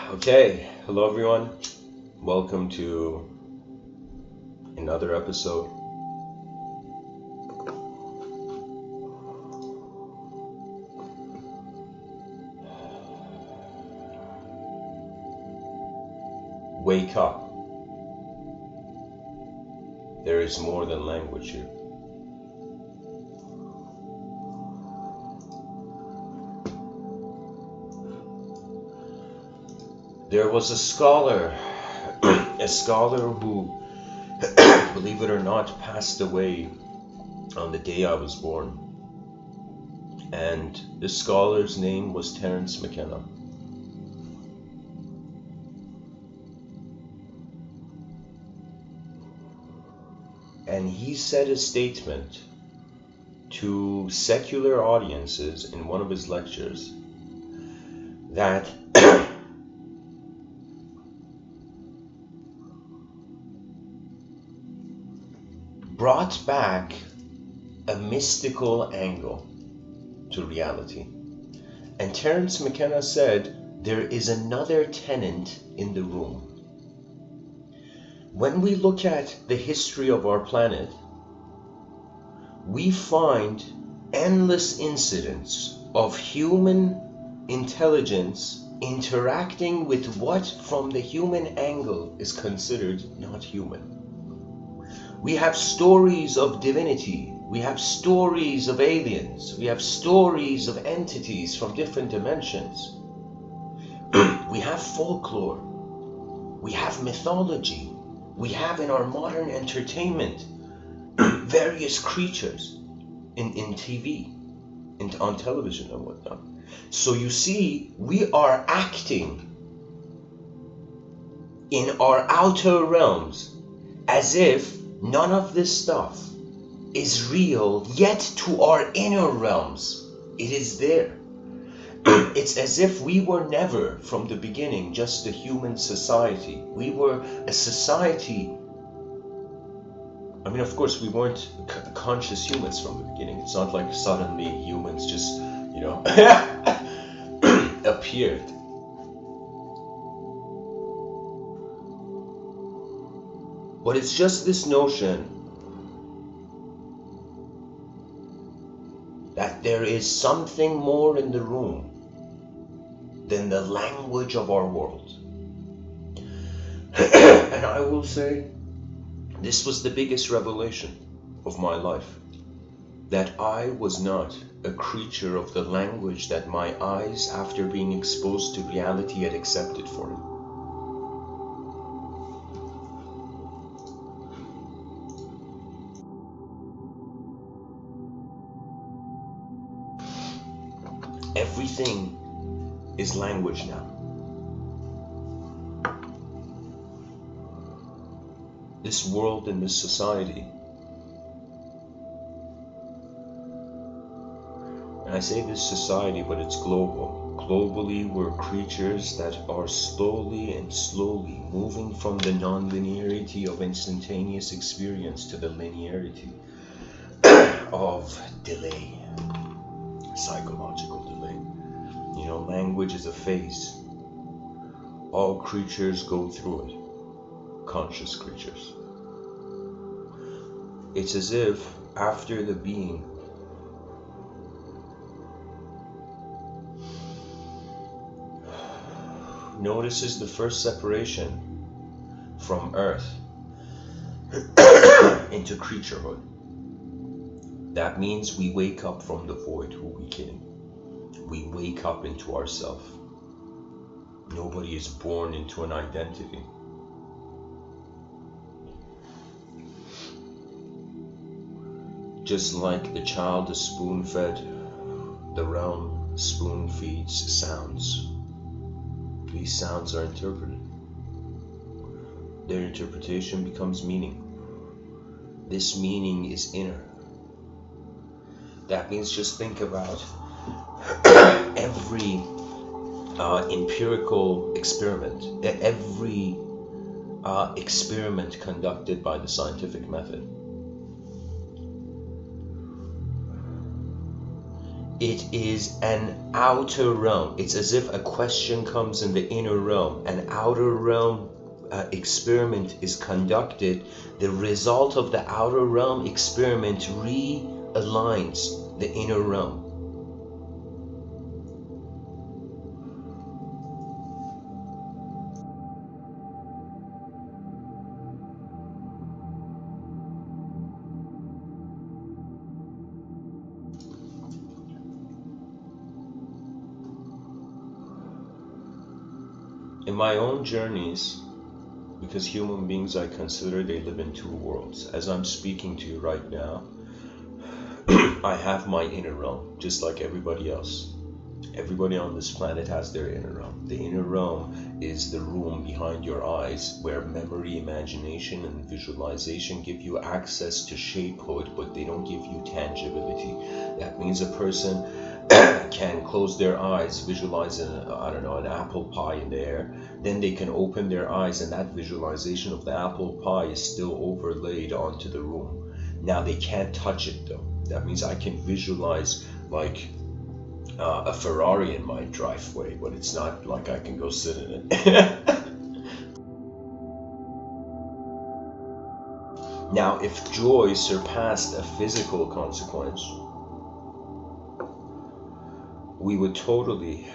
Okay, hello everyone. Welcome to another episode. Wake up. There is more than language here. There was a scholar who, believe it or not, passed away on the day I was born. And the scholar's name was Terence McKenna. And he said a statement to secular audiences in one of his lectures that brought back a mystical angle to reality. And Terence McKenna said, there is another tenant in the room. When we look at the history of our planet, we find endless incidents of human intelligence interacting with what from the human angle is considered not human. We have stories of divinity, we have stories of aliens, we have stories of entities from different dimensions. We have folklore, we have mythology, we have in our modern entertainment various creatures in TV, on television and whatnot. So you see, we are acting in our outer realms as if none of this stuff is real, yet to our inner realms, it is there. It's as if we were never, from the beginning, just a human society. We were a society. I mean, of course, we weren't conscious humans from the beginning. It's not like suddenly humans just, appeared. But it's just this notion that there is something more in the room than the language of our world. And I will say, this was the biggest revelation of my life, that I was not a creature of the language that my eyes, after being exposed to reality, had accepted for it. Everything is language now. This world and this society, and I say this society, but it's global. Globally, we're creatures that are slowly moving from the non-linearity of instantaneous experience to the linearity of delay, psychological delay. Language is a phase. All creatures go through it, conscious creatures. It's as if after the being notices the first separation from earth into creaturehood. That means we wake up from the void. Who are we kidding? We wake up into ourself. Nobody is born into an identity. Just like the child is spoon-fed, the realm spoon feeds sounds. These sounds are interpreted. Their interpretation becomes meaning. This meaning is inner. That means just think about every empirical experiment, every experiment conducted by the scientific method. It is an outer realm. It's as if a question comes in the inner realm. An outer realm experiment is conducted. The result of the outer realm experiment realigns the inner realm. In my own journeys, because human beings, I consider they live in two worlds. As I'm speaking to you right now, I have my inner realm, just like everybody else. Everybody on this planet has their inner realm. The inner realm is the room behind your eyes where memory, imagination, and visualization give you access to shapehood, but they don't give you tangibility. That means a person can close their eyes, visualize an apple pie in the air, then they can open their eyes and that visualization of the apple pie is still overlaid onto the room. Now they can't touch it though. That means I can visualize like a Ferrari in my driveway, but it's not like I can go sit in it. Now, if joy surpassed a physical consequence, we would totally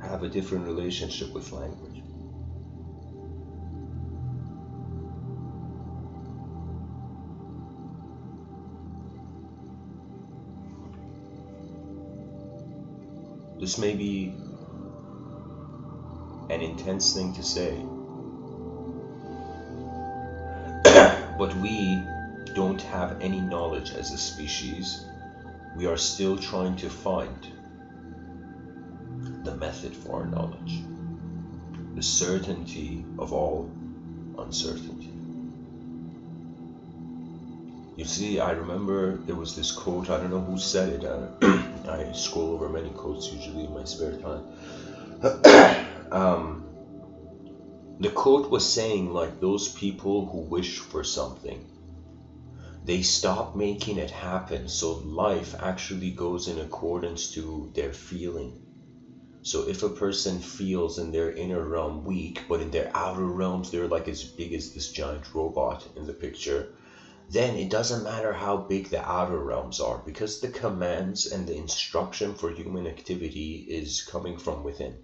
have a different relationship with language. This may be an intense thing to say, but we don't have any knowledge as a species. We are still trying to find the method for our knowledge, the certainty of all uncertainty. You see, I remember there was this quote, I don't know who said it, I scroll over many quotes usually in my spare time. The quote was saying like those people who wish for something, they stop making it happen, so life actually goes in accordance to their feeling. So if a person feels in their inner realm weak, but in their outer realms they're like as big as this giant robot in the picture, then it doesn't matter how big the outer realms are, because the commands and the instruction for human activity is coming from within.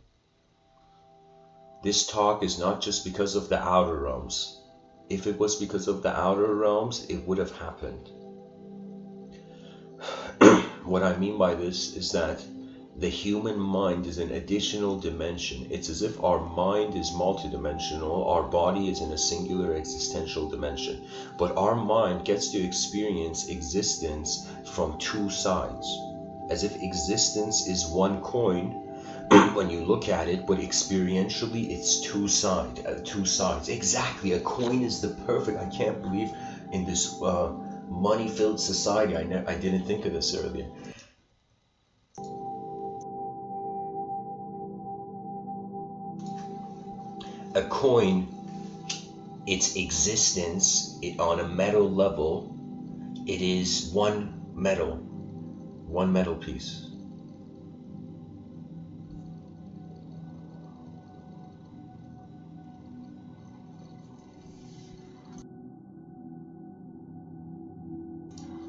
This talk is not just because of the outer realms. If it was because of the outer realms, it would have happened. What I mean by this is that the human mind is an additional dimension. It's as if our mind is multidimensional, our body is in a singular existential dimension. But our mind gets to experience existence from two sides. As if existence is one coin when you look at it, but experientially it's two sides. Exactly, a coin is the perfect, I can't believe in this money-filled society, I didn't think of this earlier. A coin, its existence on a metal level, it is one metal piece.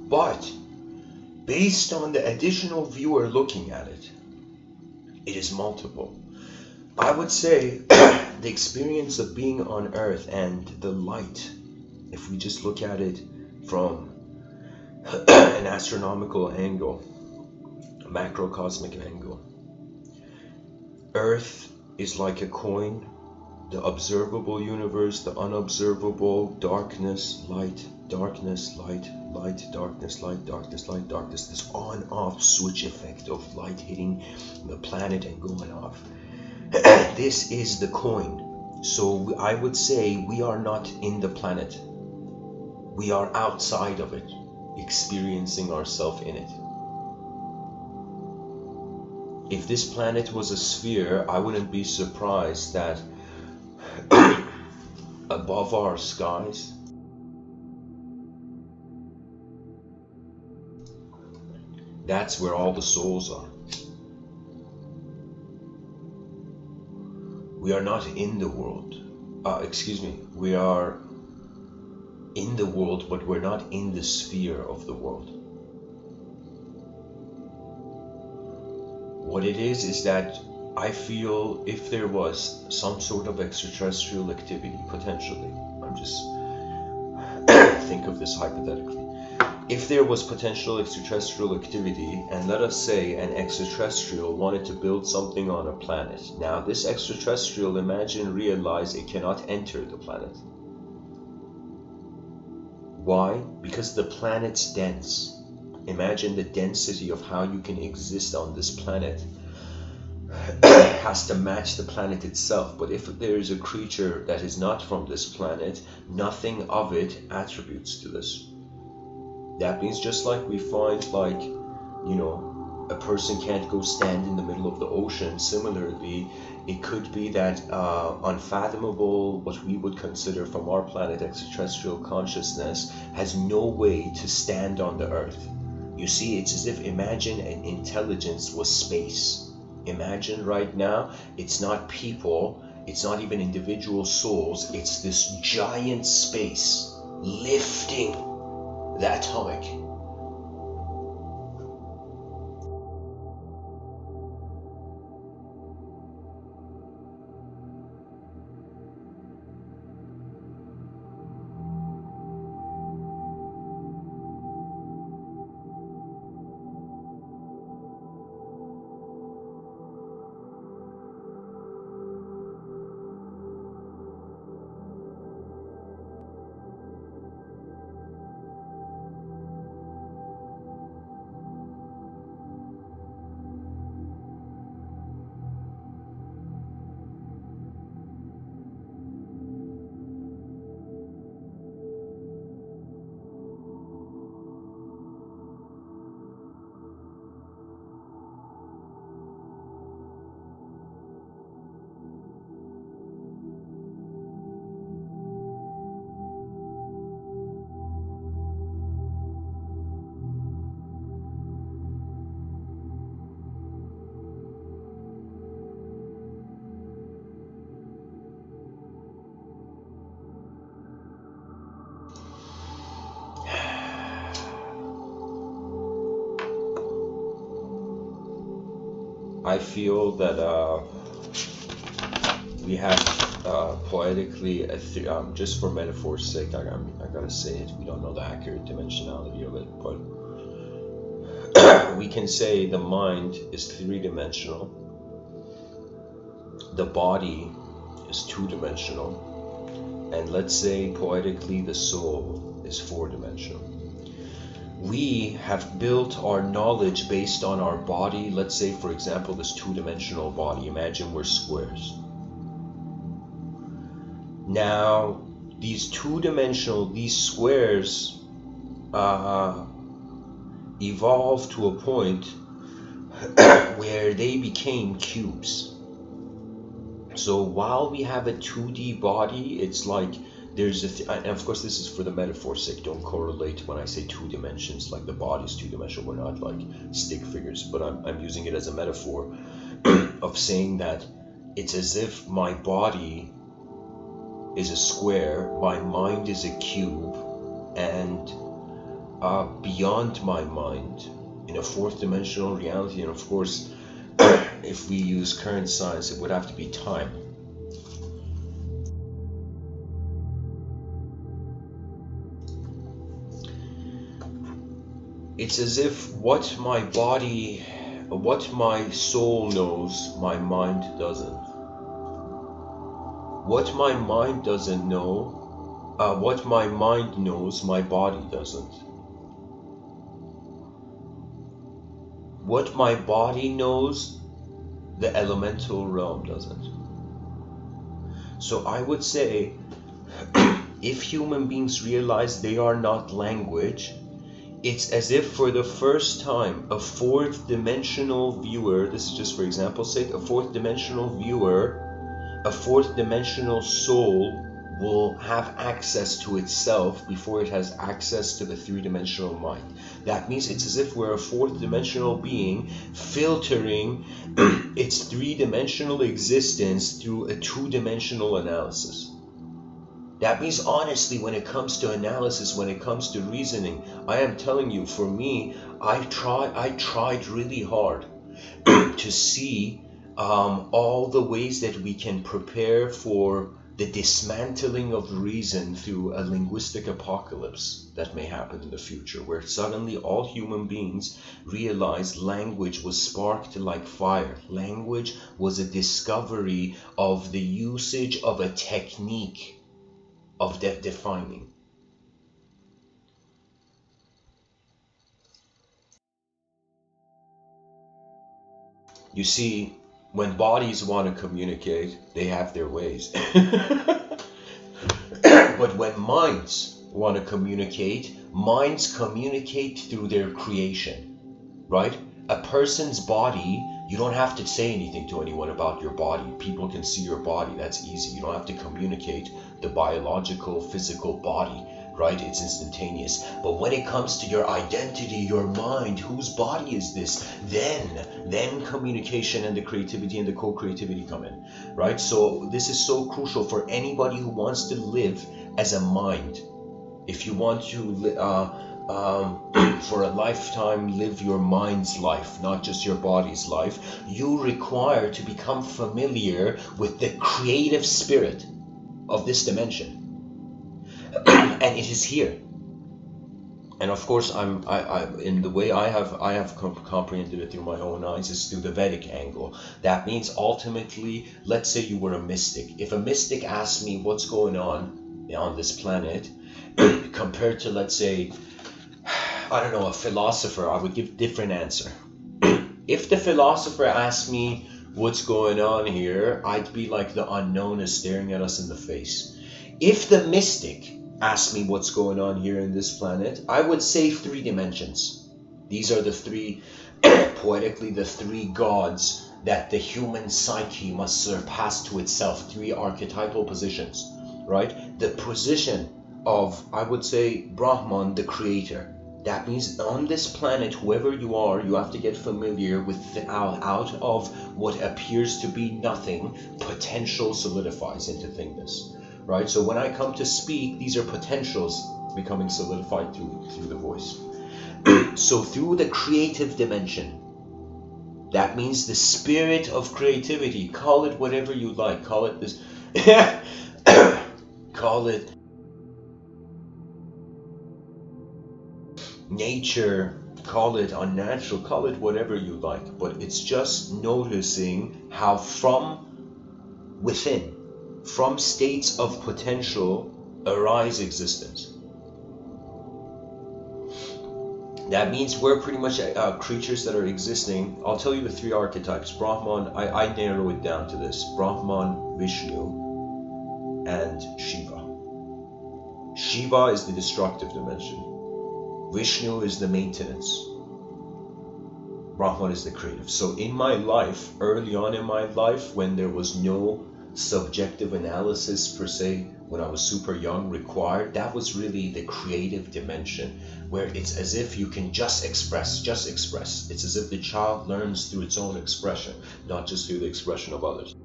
But based on the additional viewer looking at it, it is multiple. I would say the experience of being on Earth and the light, if we just look at it from an astronomical angle, a macrocosmic angle, Earth is like a coin, the observable universe, the unobservable, darkness, light, darkness, light, light, darkness, light, darkness, light, darkness, this on-off switch effect of light hitting the planet and going off. This is the coin. So I would say we are not in the planet. We are outside of it, experiencing ourselves in it. If this planet was a sphere, I wouldn't be surprised that above our skies That's where all the souls are. We are not in the world. We are in the world, but we're not in the sphere of the world. What it is that I feel if there was some sort of extraterrestrial activity, potentially, I'm just think of this hypothetically. If there was potential extraterrestrial activity, and let us say an extraterrestrial wanted to build something on a planet. Now this extraterrestrial, realize it cannot enter the planet. Why? Because the planet's dense. Imagine the density of how you can exist on this planet has to match the planet itself. But if there is a creature that is not from this planet, nothing of it attributes to this. That means just like we find, like, you know, a person can't go stand in the middle of the ocean. Similarly, it could be that unfathomable, what we would consider from our planet extraterrestrial consciousness, has no way to stand on the earth. You see, it's as if, imagine an intelligence was space. Imagine right now, it's not people, it's not even individual souls, it's this giant space lifting the atomic. I feel that we have poetically, just for metaphor's sake, I gotta say it, we don't know the accurate dimensionality of it, but we can say the mind is three-dimensional, the body is two-dimensional, and let's say poetically the soul is four-dimensional. We have built our knowledge based on our body. Let's say, for example, this two-dimensional body. Imagine we're squares. Now, these squares evolved to a point where they became cubes. So while we have a 2D body, it's like there's and of course this is for the metaphor's sake, don't correlate when I say two dimensions, like the body's two-dimensional, we're not like stick figures, but I'm using it as a metaphor of saying that it's as if my body is a square, my mind is a cube, and beyond my mind, in a fourth dimensional reality, and of course if we use current science, it would have to be time. It's as if what my soul knows, my mind doesn't. What my mind doesn't know, what my mind knows, my body doesn't. What my body knows, the elemental realm doesn't. So I would say, if human beings realize they are not language, it's as if for the first time a fourth dimensional viewer, this is just for example's sake, a fourth dimensional viewer, a fourth dimensional soul will have access to itself before it has access to the three-dimensional mind. That means it's as if we're a fourth-dimensional being filtering its three-dimensional existence through a two-dimensional analysis. That means, honestly, when it comes to analysis, when it comes to reasoning, I am telling you, for me, I tried really hard to see all the ways that we can prepare for the dismantling of reason through a linguistic apocalypse that may happen in the future, where suddenly all human beings realized language was sparked like fire. Language was a discovery of the usage of a technique of defining. You see, when bodies want to communicate, they have their ways. But when minds want to communicate, minds communicate through their creation, right? A person's body, you don't have to say anything to anyone about your body. People can see your body. That's easy. You don't have to communicate the biological, physical body, right? It's instantaneous. But when it comes to your identity, your mind, whose body is this? Then communication and the creativity and the co-creativity come in, right? So this is so crucial for anybody who wants to live as a mind. If you want to for a lifetime live your mind's life, not just your body's life, you require to become familiar with the creative spirit of this dimension. And it is here. And of course, in the way I have comprehended it through my own eyes is through the Vedic angle. That means ultimately, let's say you were a mystic. If a mystic asked me what's going on this planet, compared to, let's say, I don't know, a philosopher, I would give different answer. If the philosopher asked me what's going on here, I'd be like the unknown is staring at us in the face. If the mystic asked me what's going on here in this planet, I would say three dimensions. These are the three, poetically, the three gods that the human psyche must surpass to itself. Three archetypal positions, right? The position of, I would say, Brahman, the creator. That means on this planet, whoever you are, you have to get familiar with out of what appears to be nothing, potential solidifies into thingness, right? So when I come to speak, these are potentials becoming solidified through the voice. So through the creative dimension, that means the spirit of creativity, call it whatever you like, call it this, call it nature, call it unnatural, call it whatever you like, but it's just noticing how from within, from states of potential, arise existence. That means we're pretty much creatures that are existing. I'll tell you the three archetypes. Brahman, I narrow it down to this: Brahman, Vishnu, and Shiva. Shiva is the destructive dimension. Vishnu is the maintenance. Brahman is the creative. So in my life, early on in my life, when there was no subjective analysis per se, when I was super young required, that was really the creative dimension, where it's as if you can just express. It's as if the child learns through its own expression, not just through the expression of others.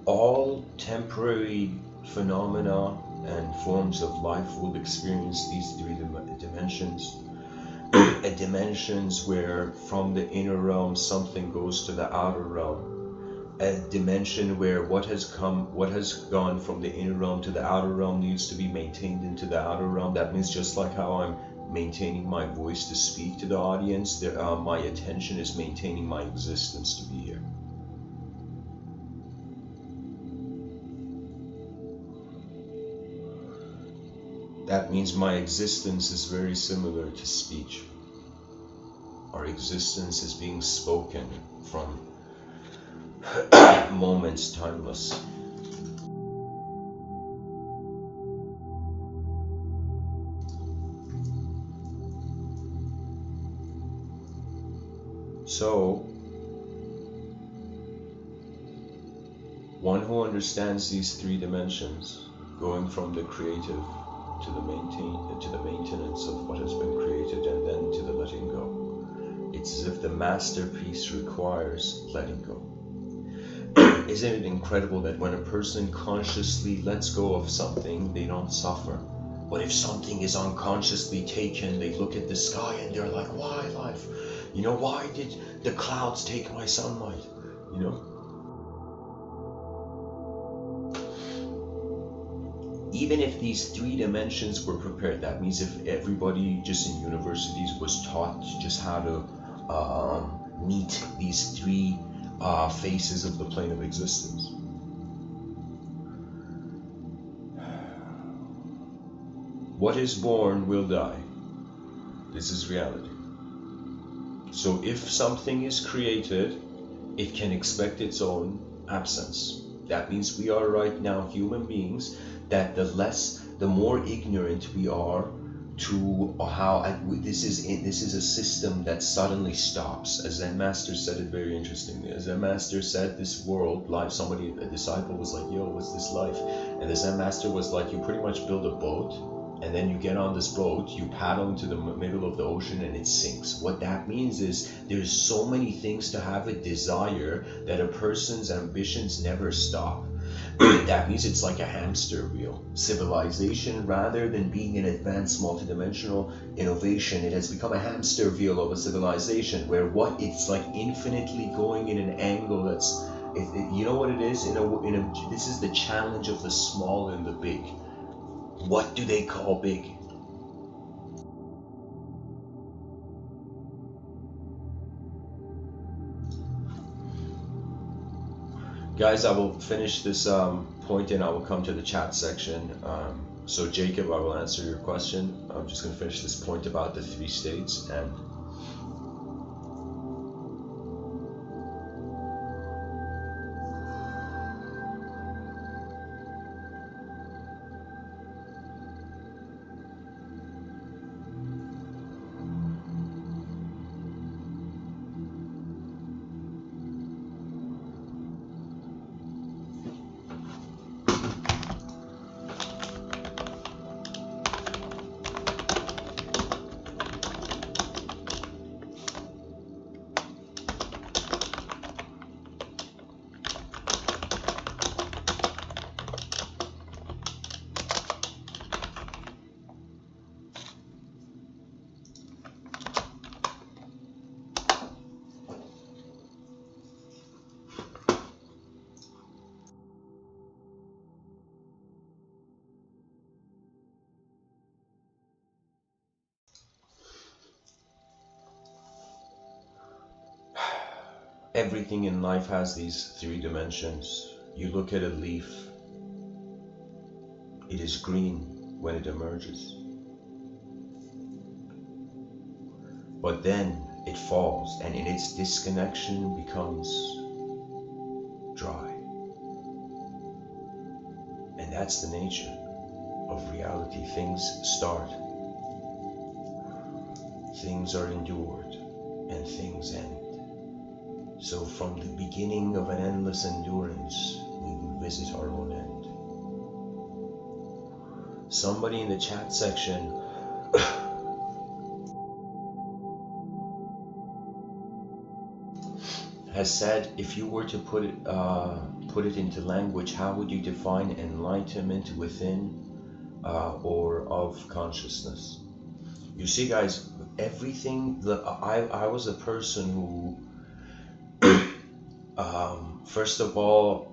All temporary phenomena and forms of life will experience these three dimensions. Dimensions where from the inner realm something goes to the outer realm. a dimension where what has gone from the inner realm to the outer realm needs to be maintained into the outer realm. That means just like how I'm maintaining my voice to speak to the audience, my attention is maintaining my existence to be here. That means my existence is very similar to speech. Our existence is being spoken from moments timeless. So, one who understands these three dimensions, going from the creative to the maintenance of what has been created, and then to the letting go. It's as if the masterpiece requires letting go. Isn't it incredible that when a person consciously lets go of something, they don't suffer? But if something is unconsciously taken, they look at the sky and they're like, why life? You know, why did the clouds take my sunlight? You know? Even if these three dimensions were prepared, that means if everybody just in universities was taught just how to meet these three faces of the plane of existence. What is born will die. This is reality. So if something is created, it can expect its own absence. That means we are right now human beings, that the more ignorant we are to how this is a system that suddenly stops. As Zen Master said it very interestingly. As Zen Master said, this world, life, a disciple was like, yo, what's this life? And the Zen Master was like, you pretty much build a boat, and then you get on this boat, you paddle into the middle of the ocean, and it sinks. What that means is there's so many things to have a desire that a person's ambitions never stop. That means it's like a hamster wheel. Civilization, rather than being an advanced multidimensional innovation, it has become a hamster wheel of a civilization where it's like infinitely going in an angle that's, you know what it is? This is the challenge of the small and the big. What do they call big? Guys, I will finish this point and I will come to the chat section. So Jacob, I will answer your question. I'm just going to finish this point about the three states. And everything in life has these three dimensions. You look at a leaf, it is green when it emerges. But then it falls, and in its disconnection becomes dry. And that's the nature of reality. Things start, things are endured, and things end. So from the beginning of an endless endurance, we will visit our own end. Somebody in the chat section has said, if you were to put it into language, how would you define enlightenment within or of consciousness? You see, guys, everything that I was a person who First of all,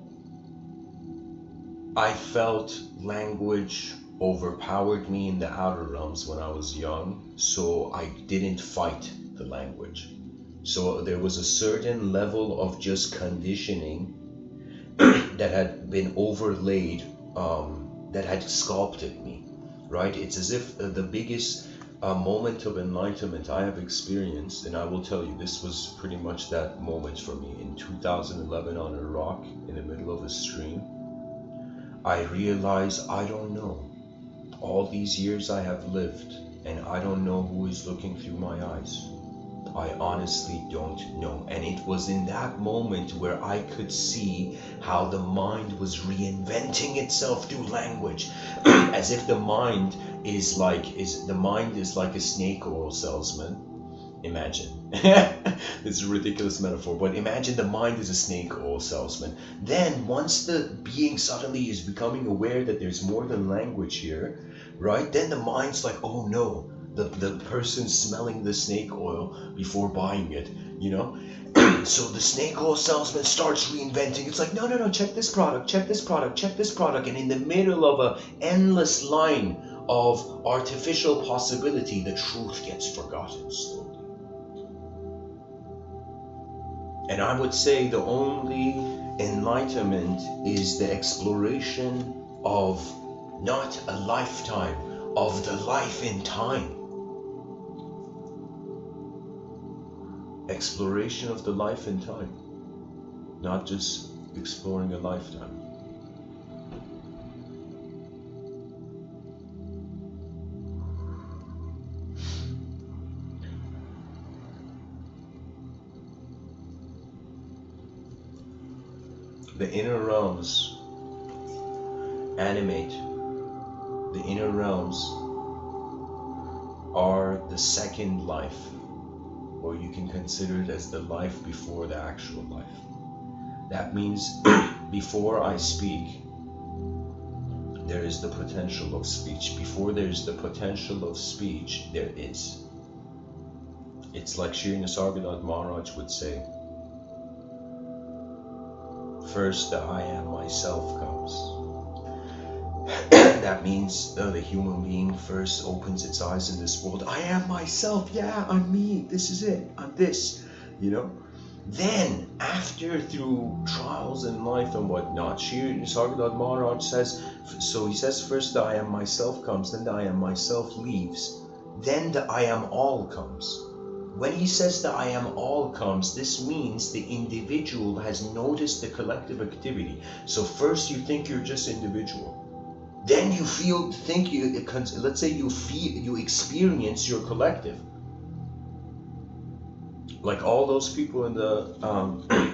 I felt language overpowered me in the outer realms when I was young, so I didn't fight the language. So there was a certain level of just conditioning that had been overlaid, that had sculpted me, right? It's as if the biggest moment of enlightenment I have experienced, and I will tell you, this was pretty much that moment for me in 2011 on a rock in the middle of a stream. I realized I don't know. All these years I have lived, and I don't know who is looking through my eyes. I honestly don't know. And it was in that moment where I could see how the mind was reinventing itself through language. As if the mind is like a snake oil salesman. Imagine. This is a ridiculous metaphor, but imagine the mind is a snake oil salesman. Then once the being suddenly is becoming aware that there's more than language here, right? Then the mind's like, oh no, the person smelling the snake oil before buying it, you know? So the snake oil salesman starts reinventing. It's like, no, check this product, check this product, check this product. And in the middle of an endless line of artificial possibility, the truth gets forgotten slowly. And I would say the only enlightenment is the exploration of not a lifetime, of the life in time. Exploration of the life in time, not just exploring a lifetime. The inner realms animate. The inner realms are the second life, or you can consider it as the life before the actual life. That means before I speak, there is the potential of speech. Before there's the potential of speech, there is. It's like Shri Nisargadatta Maharaj would say, first the I am myself comes. That means the human being first opens its eyes in this world. I am myself, yeah, I'm me, this is it, I'm this, you know. Then, after through trials in life and whatnot, Shri Nisargadatta Maharaj says, so he says first the I am myself comes, then the I am myself leaves, then the I am all comes. When he says the I am all comes, this means the individual has noticed the collective activity. So first you think you're just individual. Then you let's say you experience your collective. Like all those people in the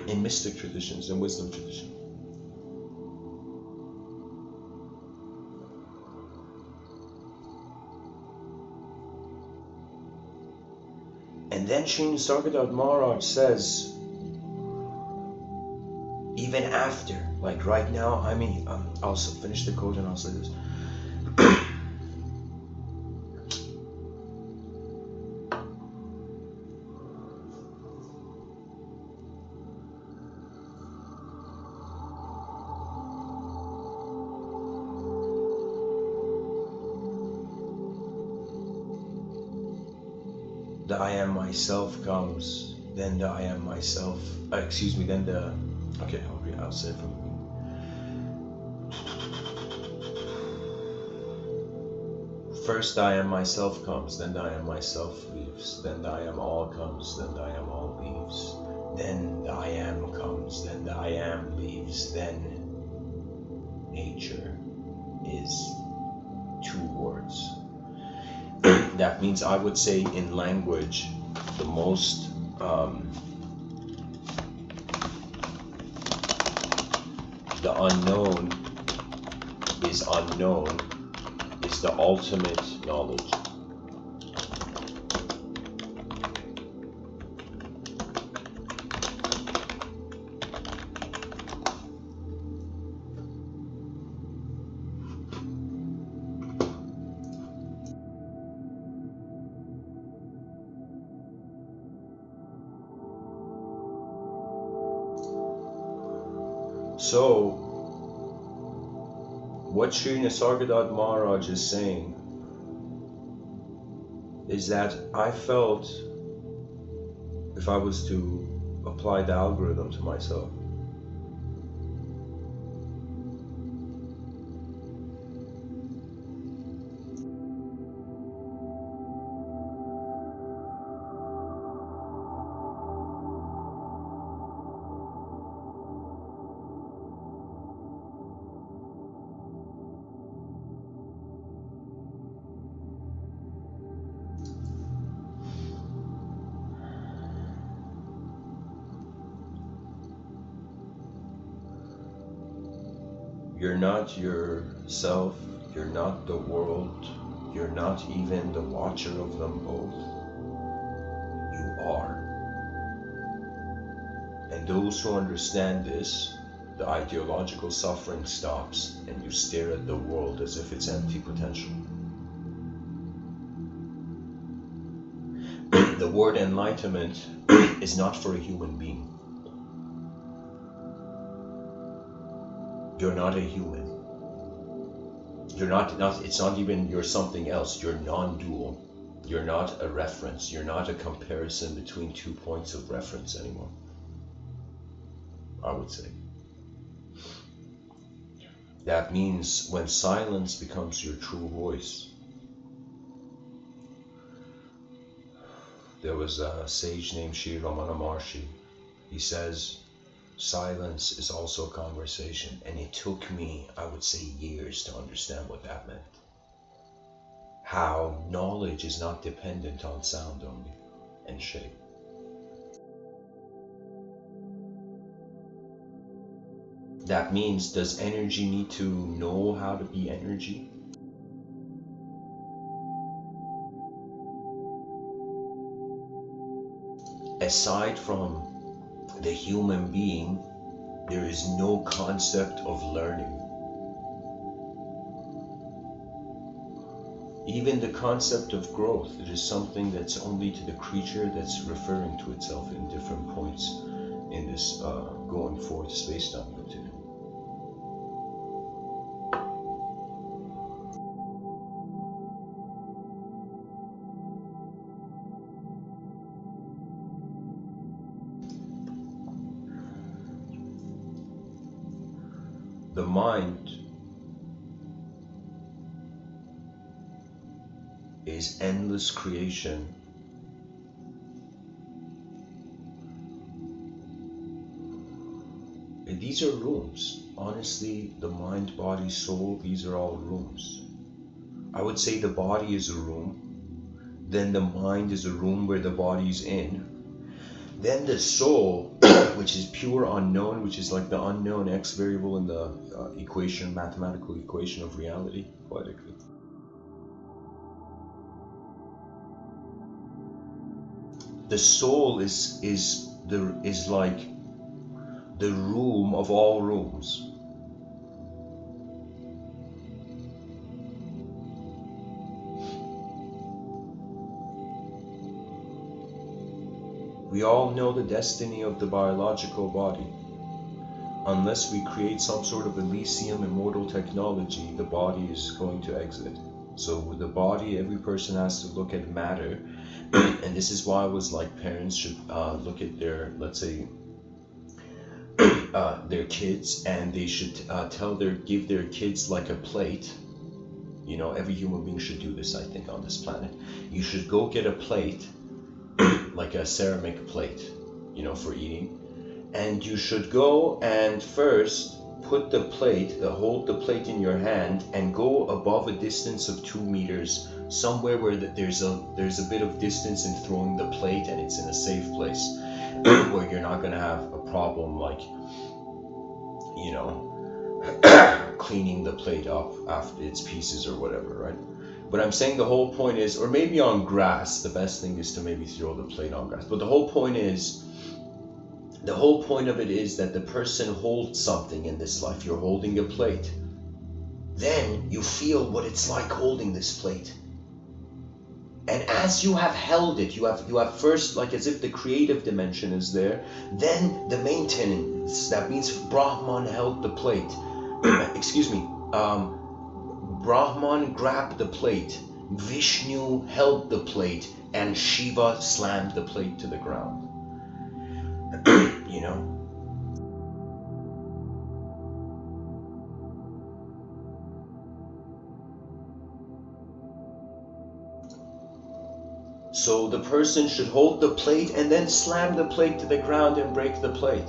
in mystic traditions and wisdom tradition. And then Shri Nisargadatta Maharaj says, even after, like right now, I mean, I'll finish the quote and I'll say this. The I am myself comes, then the I am myself, then the, okay, I'll say it from the beginning. First I am myself comes, then the I am myself leaves, then the I am all comes, then the I am all leaves, then the I am comes, then the I am leaves, then nature is two words. That means I would say in language, the most the unknown is the ultimate knowledge. So, what Sri Nisargadatta Maharaj is saying is that I felt, if I was to apply the algorithm to myself, you're not yourself, you're not the world, you're not even the watcher of them both. You are. And those who understand this, the ideological suffering stops and you stare at the world as if it's empty potential. The word enlightenment is not for a human being. You're not a human. You're not, it's not even you're something else. You're non-dual. You're not a reference. You're not a comparison between 2 points of reference anymore, I would say. That means when silence becomes your true voice. There was a sage named Sri Ramana Maharshi. He says, silence is also conversation. And it took me, I would say, years to understand what that meant. How knowledge is not dependent on sound only and shape. That means, does energy need to know how to be energy? Aside from the human being, there is no concept of learning. Even the concept of growth, it is something that's only to the creature that's referring to itself in different points in this going forth space-time continuum. The mind is endless creation. And these are rooms. Honestly, the mind, body, soul, these are all rooms. I would say the body is a room. Then the mind is a room where the body's in. Then the soul, which is pure unknown, which is like the unknown x variable in the equation, mathematical equation of reality, poetically. The soul is like the room of all rooms. We all know the destiny of the biological body. Unless we create some sort of Elysium immortal technology, the body is going to exit. So with the body, every person has to look at matter. And this is why I was like, parents should look at their, let's say, their kids, and they should give their kids like a plate. You know, every human being should do this, I think, on this planet. You should go get a plate, like a ceramic plate, you know, for eating. And you should go and first put the plate, hold the plate in your hand and go above a distance of 2 meters, somewhere where there's a bit of distance in throwing the plate and it's in a safe place where you're not gonna have a problem like, you know, cleaning the plate up after its pieces or whatever, right? But I'm saying the whole point is, or maybe on grass, the best thing is to maybe throw the plate on grass. But the whole point of it is that the person holds something in this life. You're holding a plate. Then you feel what it's like holding this plate. And as you have held it, you have first, like as if the creative dimension is there, then the maintenance, that means Brahman held the plate. Excuse me. Brahman grabbed the plate, Vishnu held the plate, and Shiva slammed the plate to the ground. You know? So the person should hold the plate and then slam the plate to the ground and break the plate.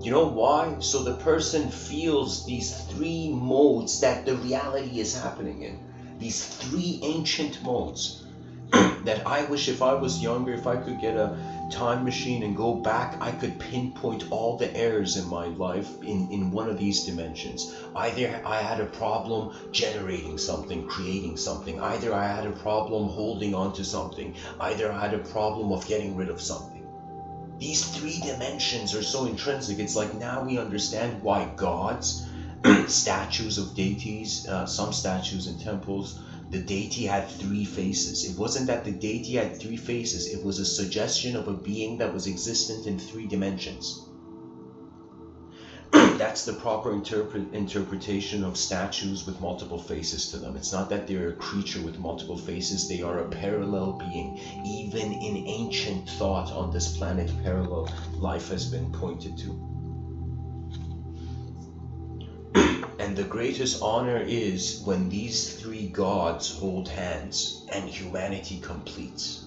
You know why? So the person feels these three modes that the reality is happening in. These three ancient modes that I wish, if I was younger, if I could get a time machine and go back, I could pinpoint all the errors in my life in one of these dimensions. Either I had a problem generating something, creating something. Either I had a problem holding on to something. Either I had a problem of getting rid of something. These three dimensions are so intrinsic. It's like now we understand why gods, statues of deities, some statues in temples, the deity had three faces. It wasn't that the deity had three faces, it was a suggestion of a being that was existent in three dimensions. That's the proper interpretation of statues with multiple faces to them. It's not that they're a creature with multiple faces, they are a parallel being. Even in ancient thought on this planet, parallel life has been pointed to. And the greatest honor is when these three gods hold hands and humanity completes.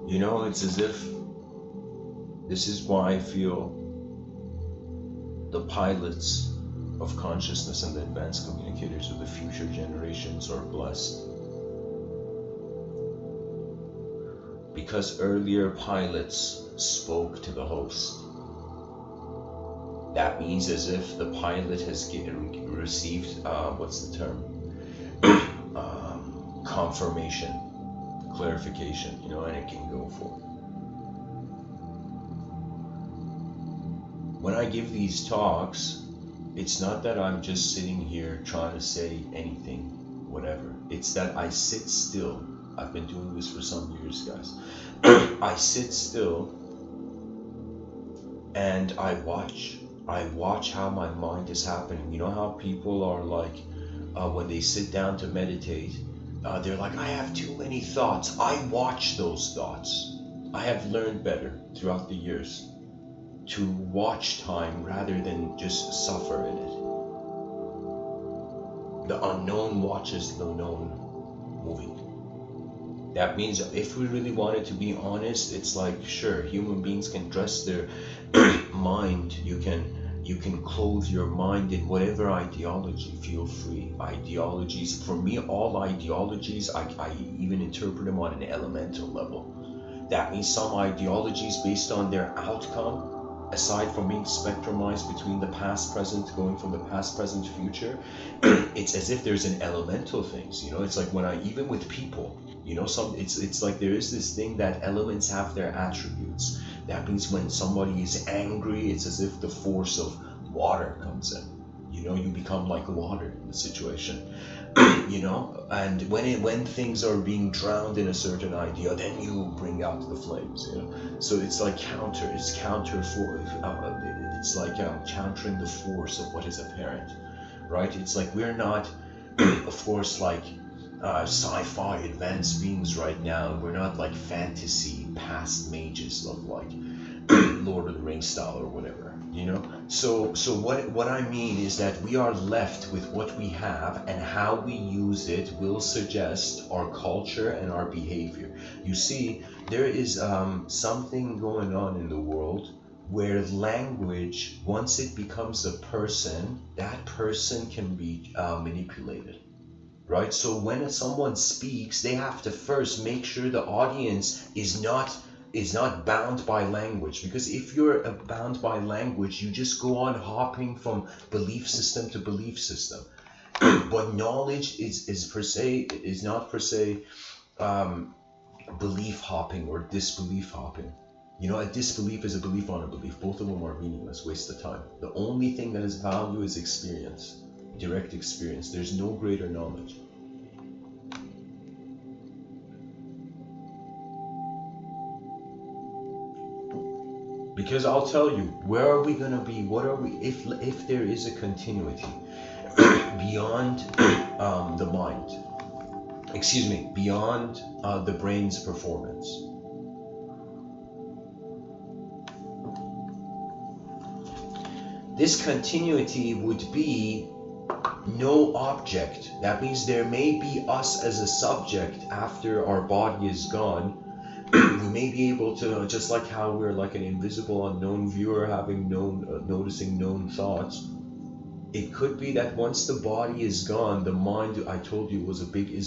You know, it's as if this is why I feel the pilots of consciousness and the advanced communicators of the future generations are blessed. Because earlier pilots spoke to the host. That means as if the pilot has received, what's the term? Confirmation, clarification, you know, and it can go forward. When I give these talks, it's not that I'm just sitting here trying to say anything, whatever. It's that I sit still. I've been doing this for some years, guys. I sit still and I watch how my mind is happening. You know how people are like, when they sit down to meditate, they're like, I have too many thoughts. I watch those thoughts. I have learned better throughout the years to watch time rather than just suffer in it. The unknown watches the known movie. That means if we really wanted to be honest, it's like, sure, human beings can dress their mind. You can clothe your mind in whatever ideology. Feel free. Ideologies, for me, all ideologies, I even interpret them on an elemental level. That means some ideologies based on their outcome, aside from being spectrumized between the past, present, going from the past, present, future, it's as if there's an elemental things, you know. It's like when even with people, you know, it's like there is this thing that elements have their attributes. That means when somebody is angry, it's as if the force of water comes in. You know, you become like water in the situation. You know, and when things are being drowned in a certain idea, then you bring out the flames. You know, so it's like it's like countering the force of what is apparent, right? It's like we're not, of course, like sci-fi advanced beings right now. We're not like fantasy past mages of like Lord of the Rings style or whatever, you know. So what I mean is that we are left with what we have, and how we use it will suggest our culture and our behavior. You see, there is something going on in the world where language, once it becomes a person, that person can be manipulated. Right? So when someone speaks, they have to first make sure the audience is not bound by language. Because if you're bound by language, you just go on hopping from belief system to belief system. But knowledge is not per se belief hopping or disbelief hopping. You know, a disbelief is a belief on a belief. Both of them are meaningless, waste of time. The only thing that has value is experience, direct experience. There's no greater knowledge. Because I'll tell you, where are we going to be? What are we, if there is a continuity beyond the mind, excuse me, beyond the brain's performance. This continuity would be no object. That means there may be us as a subject after our body is gone. We may be able to, just like how we're like an invisible unknown viewer having noticing known thoughts. It could be that once the body is gone, the mind, I told you, is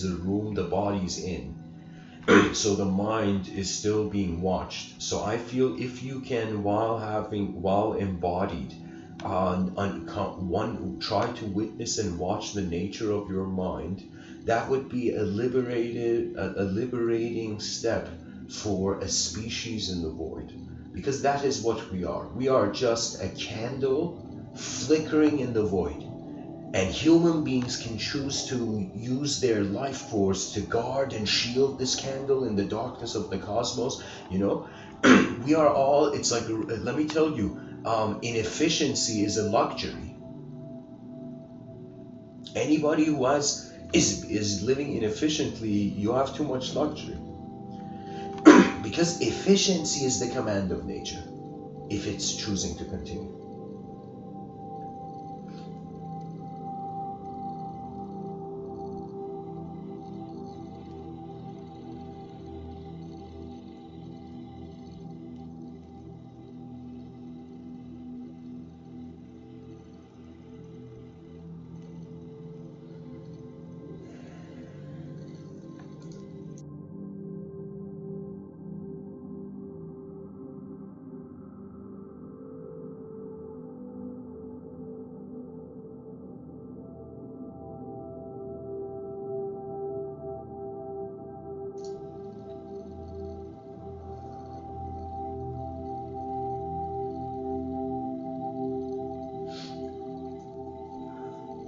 a room the body's in. So the mind is still being watched. So I feel if you can, while embodied, try to witness and watch the nature of your mind, that would be a liberating step for a species in the void, because that is what we are. We are just a candle flickering in the void, and human beings can choose to use their life force to guard and shield this candle in the darkness of the cosmos. You know, we are all, it's like, let me tell you, inefficiency is a luxury. Anybody who is living inefficiently, you have too much luxury. Because efficiency is the command of nature, if it's choosing to continue.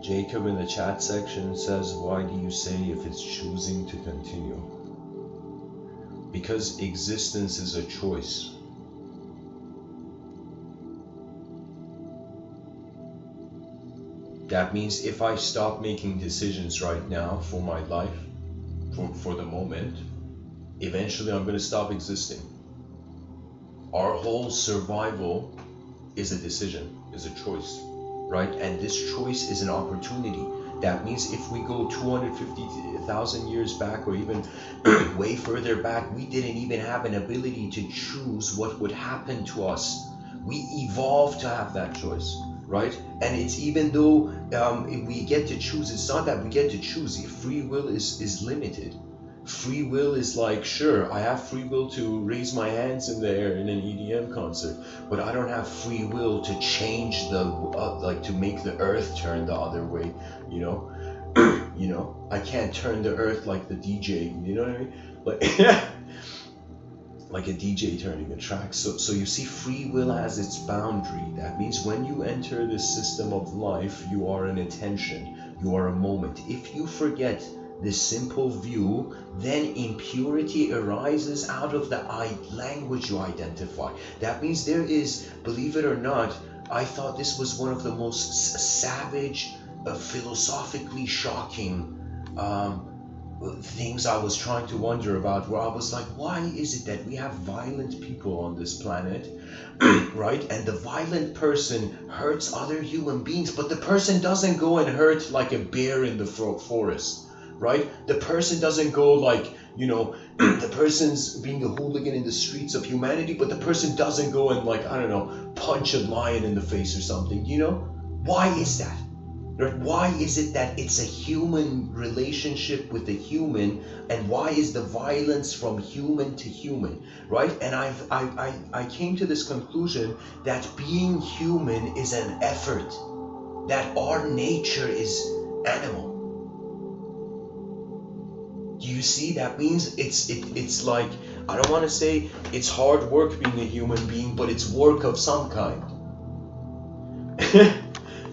Jacob in the chat section says, why do you say if it's choosing to continue? Because existence is a choice. That means if I stop making decisions right now for my life, for the moment, eventually I'm going to stop existing. Our whole survival is a decision, is a choice. Right? And this choice is an opportunity. That means if we go 250,000 years back, or even way further back, we didn't even have an ability to choose what would happen to us. We evolved to have that choice, right? And it's, even though if we get to choose, it's not that we get to choose. Free will is limited. Free will is like, sure, I have free will to raise my hands in the air in an EDM concert, but I don't have free will to change to make the earth turn the other way, you know? You know, I can't turn the earth like the DJ, you know what I mean? Like a DJ turning a track. So you see, free will has its boundary. That means when you enter this system of life, you are an attention, you are a moment. If you forget this simple view, then impurity arises out of the language you identify. That means there is, believe it or not, I thought this was one of the most savage, philosophically shocking things I was trying to wonder about, where I was like, why is it that we have violent people on this planet, right? And the violent person hurts other human beings, but the person doesn't go and hurt like a bear in the forest. Right? The person doesn't go like, you know, the person's being a hooligan in the streets of humanity, but the person doesn't go and, like, I don't know, punch a lion in the face or something, you know? Why is that? Right? Why is it that it's a human relationship with a human, and why is the violence from human to human, right? And I came to this conclusion that being human is an effort, that our nature is animal. Do you see? That means it's like, I don't want to say it's hard work being a human being, but it's work of some kind.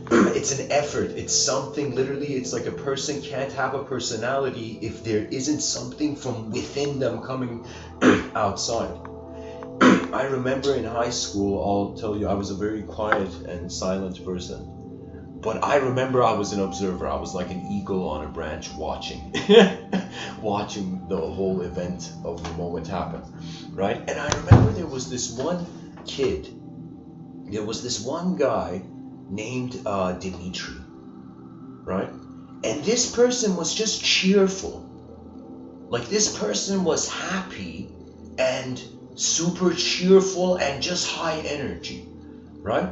It's an effort. It's something, literally, it's like a person can't have a personality if there isn't something from within them coming outside. I remember in high school, I'll tell you, I was a very quiet and silent person. But I remember I was an observer. I was like an eagle on a branch watching. Watching the whole event of the moment happen. Right? And I remember there was this one kid. There was this one guy named Dimitri. Right? And this person was just cheerful. Like, this person was happy and super cheerful and just high energy. Right?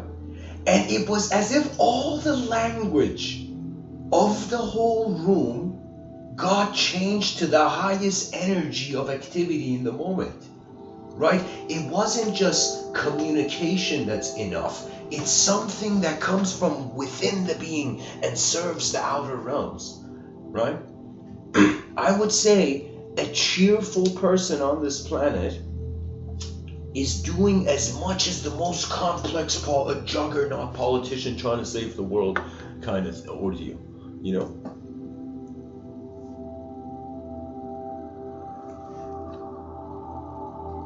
And it was as if all the language of the whole room got changed to the highest energy of activity in the moment, right? It wasn't just communication that's enough. It's something that comes from within the being and serves the outer realms, right? I would say a cheerful person on this planet is doing as much as the most complex a juggernaut politician trying to save the world kind of ordeal, you know?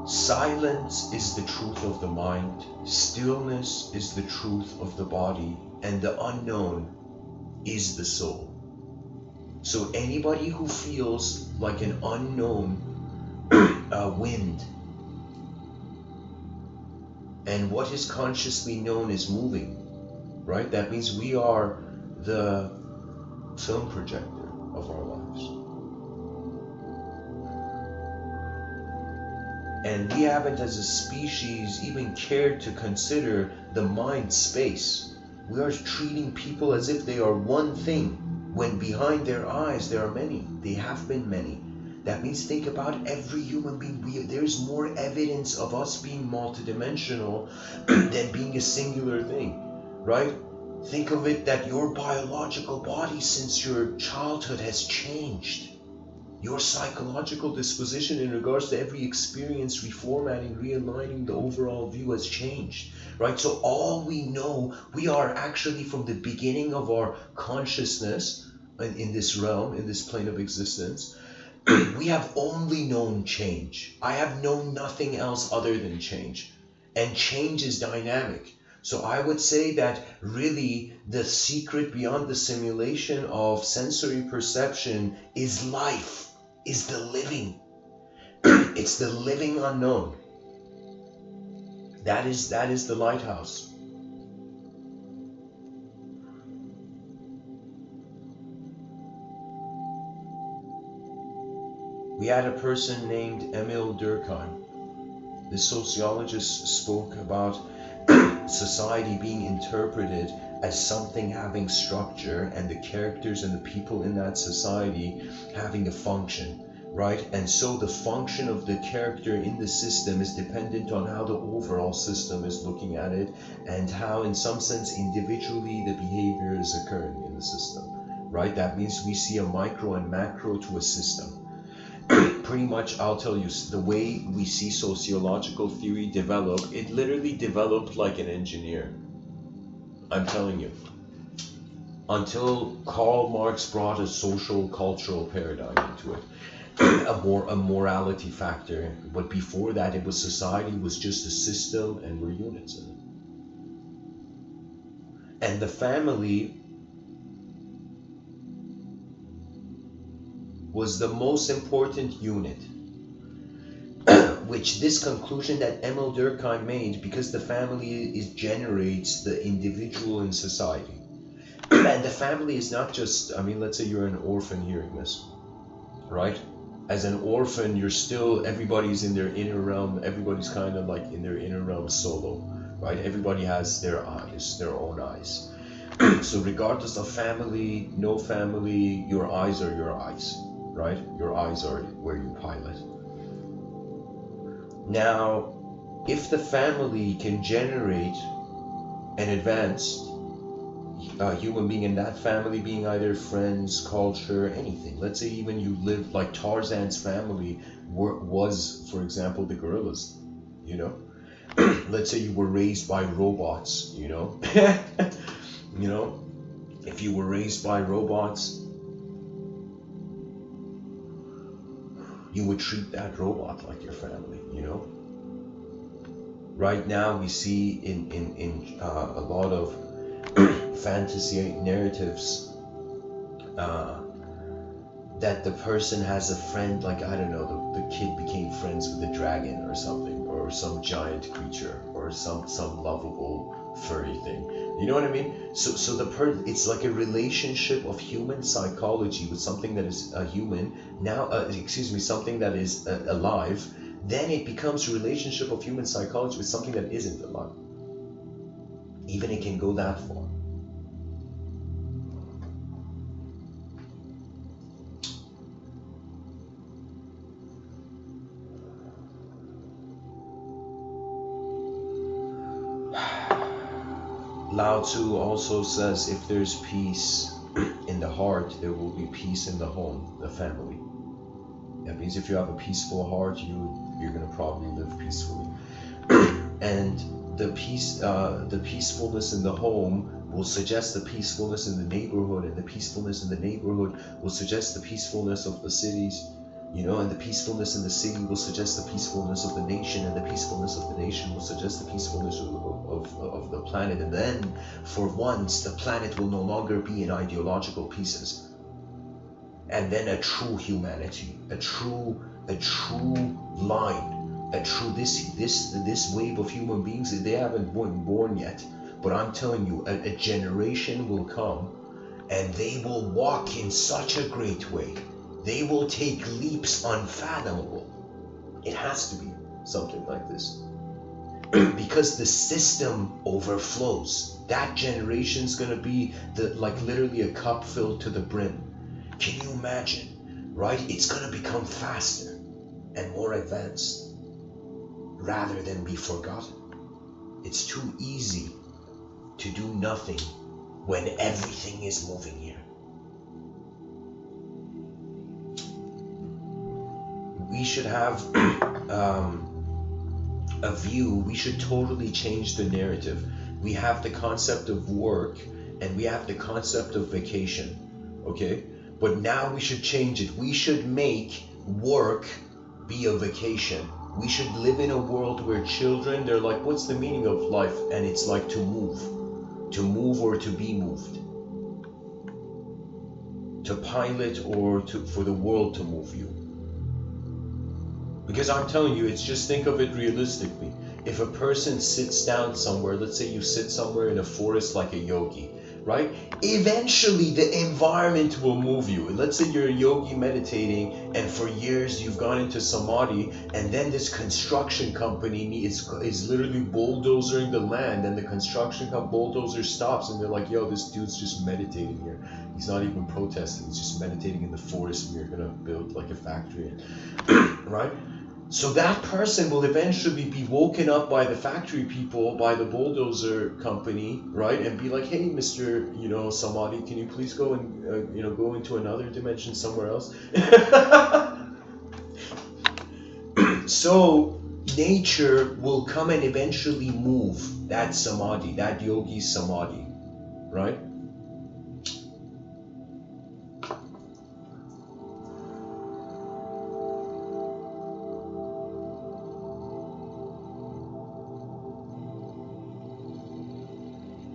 Silence is the truth of the mind, stillness is the truth of the body, and the unknown is the soul. So anybody who feels like an unknown wind, and what is consciously known is moving, right? That means we are the film projector of our lives. And we haven't, as a species, even cared to consider the mind space. We are treating people as if they are one thing, when behind their eyes there are many. They have been many. That means, think about every human being. There's more evidence of us being multidimensional than being a singular thing, right? Think of it that your biological body since your childhood has changed. Your psychological disposition in regards to every experience, reformatting, realigning the overall view has changed, right? So all we know, we are actually from the beginning of our consciousness in this realm, in this plane of existence, we have only known change. I have known nothing else other than change. And change is dynamic. So I would say that really the secret beyond the simulation of sensory perception is life, is the living. It's the living unknown. That is the lighthouse. We had a person named Emil Durkheim. The sociologist spoke about society being interpreted as something having structure and the characters and the people in that society having a function, right? And so the function of the character in the system is dependent on how the overall system is looking at it and how, in some sense, individually the behavior is occurring in the system, right? That means we see a micro and macro to a system. Pretty much, I'll tell you, the way we see sociological theory develop, it literally developed like an engineer. I'm telling you. Until Karl Marx brought a social cultural paradigm into it. A morality factor. But before that, it was society was just a system and we're units in it. And the family was the most important unit, which this conclusion that Emil Durkheim made, because the family generates the individual in society. And the family is not just, I mean, let's say you're an orphan hearing this, right? As an orphan, you're still, everybody's in their inner realm, everybody's kind of like in their inner realm solo, right? Everybody has their eyes, their own eyes. So regardless of family, no family, your eyes are your eyes. Right? Your eyes are where you pilot. Now, if the family can generate an advanced human being in that family being either friends, culture, anything. Let's say even you lived like Tarzan's family was, for example, the gorillas, you know. Let's say you were raised by robots, you know. You know, if you were raised by robots, you would treat that robot like your family, you know. Right now we see in a lot of fantasy narratives that the person has a friend, like, I don't know, the kid became friends with a dragon or something, or some giant creature, or some lovable furry thing. You know what I mean? So it's like a relationship of human psychology with something that is a human. Now, something that is alive. Then it becomes a relationship of human psychology with something that isn't alive. Even it can go that far. Lao Tzu also says, if there's peace in the heart, there will be peace in the home, the family. That means if you have a peaceful heart, you're going to probably live peacefully. And the peacefulness in the home will suggest the peacefulness in the neighborhood, and the peacefulness in the neighborhood will suggest the peacefulness of the cities, you know, and the peacefulness in the city will suggest the peacefulness of the nation, and the peacefulness of the nation will suggest the peacefulness of the planet. And then, for once, the planet will no longer be in ideological pieces. And then a true humanity, a true line, this wave of human beings, they haven't been born yet, but I'm telling you, a generation will come, and they will walk in such a great way. They will take leaps unfathomable. It has to be something like this. Because the system overflows. That generation's gonna be literally a cup filled to the brim. Can you imagine, right? It's gonna become faster and more advanced rather than be forgotten. It's too easy to do nothing when everything is moving here. We should have a view. We should totally change the narrative. We have the concept of work and we have the concept of vacation, okay? But now we should change it. We should make work be a vacation. We should live in a world where children, they're like, what's the meaning of life? And it's like to move or to be moved, to pilot or for the world to move you. Because I'm telling you, it's just, think of it realistically. If a person sits down somewhere, let's say you sit somewhere in a forest like a yogi, right? Eventually the environment will move you. Let's say you're a yogi meditating and for years you've gone into samadhi, and then this construction company is literally bulldozering the land, and the construction bulldozer stops and they're like, yo, this dude's just meditating here. He's not even protesting, he's just meditating in the forest, and we're gonna build like a factory, right? So that person will eventually be woken up by the factory people, by the bulldozer company, right? And be like, hey, Mr. Samadhi, can you please go and, go into another dimension somewhere else? So nature will come and eventually move that samadhi, that yogi's samadhi, right?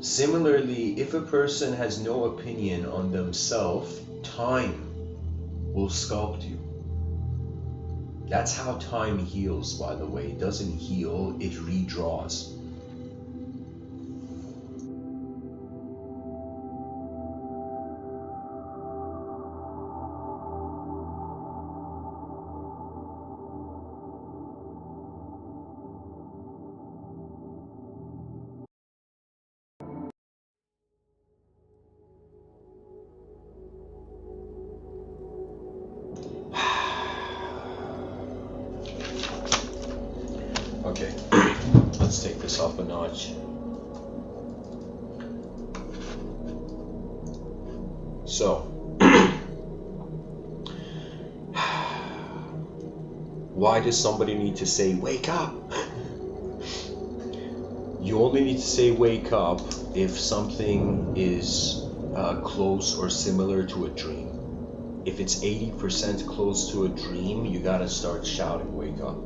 Similarly, if a person has no opinion on themselves, time will sculpt you. That's how time heals, by the way. It doesn't heal, it redraws. Okay, let's take this up a notch. So, why does somebody need to say, wake up? You only need to say wake up if something is close or similar to a dream. If it's 80% close to a dream, you gotta start shouting, wake up.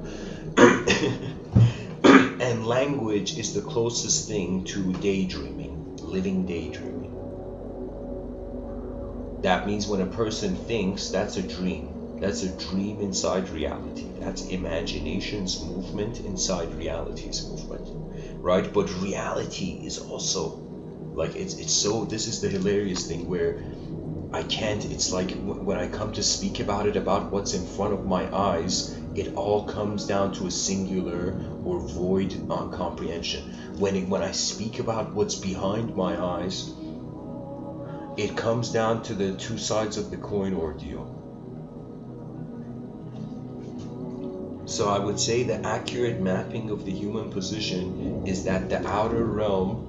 And language is the closest thing to daydreaming, living daydreaming. That means when a person thinks, that's a dream. That's a dream inside reality. That's imagination's movement inside reality's movement, right? But reality is also, like, it's so, this is the hilarious thing where I can't, it's like when I come to speak about it, about what's in front of my eyes, it all comes down to a singular or void comprehension. When I speak about what's behind my eyes, it comes down to the two sides of the coin ordeal. So I would say the accurate mapping of the human position is that the outer realm,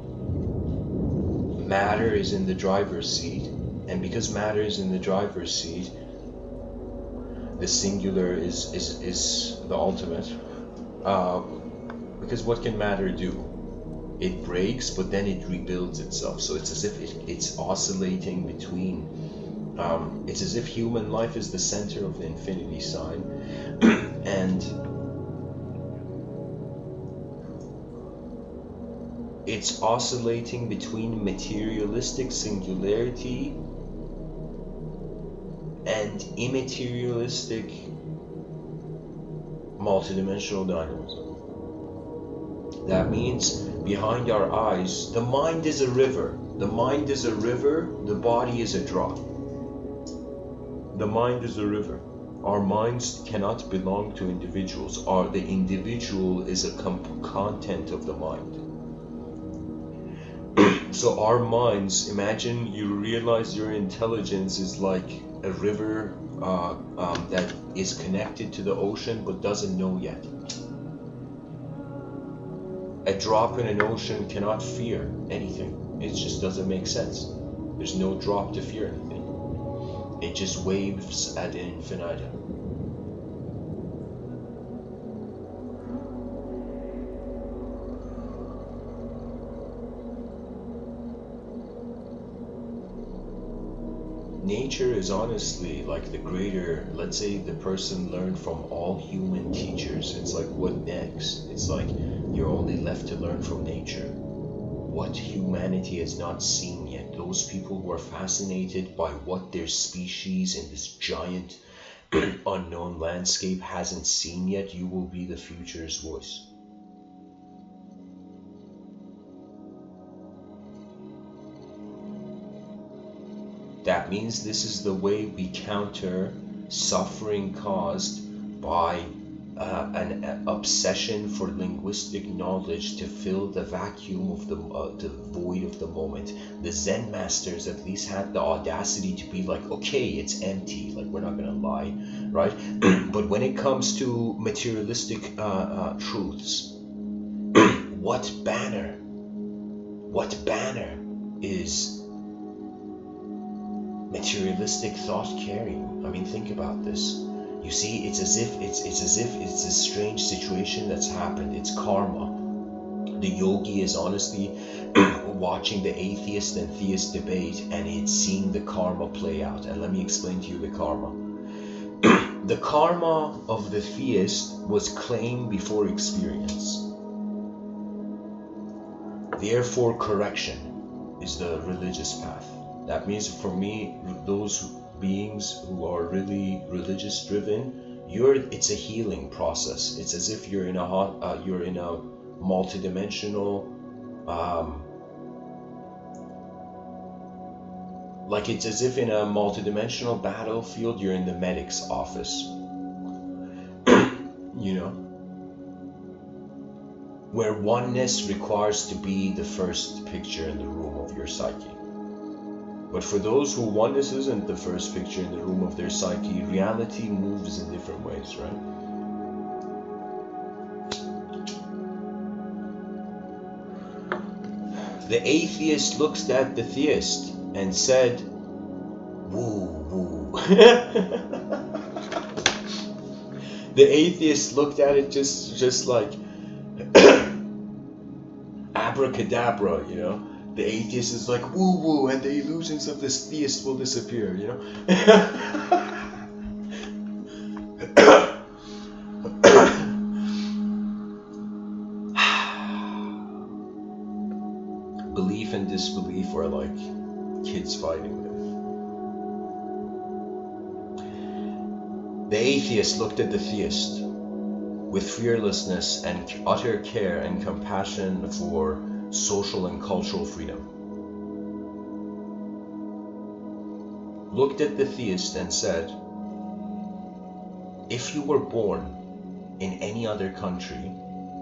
matter is in the driver's seat, and because matter is in the driver's seat, the singular is the ultimate. Because what can matter do? It breaks, but then it rebuilds itself. So it's as if it's oscillating between. It's as if human life is the center of the infinity sign, and it's oscillating between materialistic singularity and immaterialistic multidimensional dynamism. That means behind our eyes, the mind is a river. The mind is a river, the body is a drop. The mind is a river. Our minds cannot belong to individuals. The individual is a content of the mind. So our minds, imagine you realize your intelligence is like a river that is connected to the ocean but doesn't know yet. A drop in an ocean cannot fear anything. It just doesn't make sense. There's no drop to fear anything. It just waves ad infinitum. Nature is honestly like the greater, let's say the person learned from all human teachers. It's like, what next? It's like you're only left to learn from nature. What humanity has not seen yet. Those people who are fascinated by what their species in this giant unknown landscape hasn't seen yet, you will be the future's voice. That means this is the way we counter suffering caused by an obsession for linguistic knowledge to fill the vacuum of the void of the moment. The Zen masters at least had the audacity to be like, okay, it's empty, like we're not gonna lie, right? But when it comes to materialistic truths, what banner is materialistic thought carrying? I mean, think about this. You see, it's as if it's a strange situation that's happened. It's karma. The yogi is honestly watching the atheist and theist debate, and it's seeing the karma play out. And let me explain to you the karma. The karma of the theist was claim before experience. Therefore, correction is the religious path. That means for me, those beings who are really religious driven, it's a healing process. It's as if you're in a multidimensional, like it's as if in a multidimensional battlefield, you're in the medic's office. You know, where oneness requires to be the first picture in the room of your psyche. But for those who oneness isn't the first picture in the room of their psyche, reality moves in different ways, right? The atheist looks at the theist and said, woo woo. The atheist looked at it just like abracadabra, you know. The atheist is like woo woo, and the illusions of this theist will disappear, you know. Belief and disbelief are like kids fighting with. The atheist looked at the theist with fearlessness and utter care and compassion for social and cultural freedom. Looked at the theist and said, if you were born in any other country,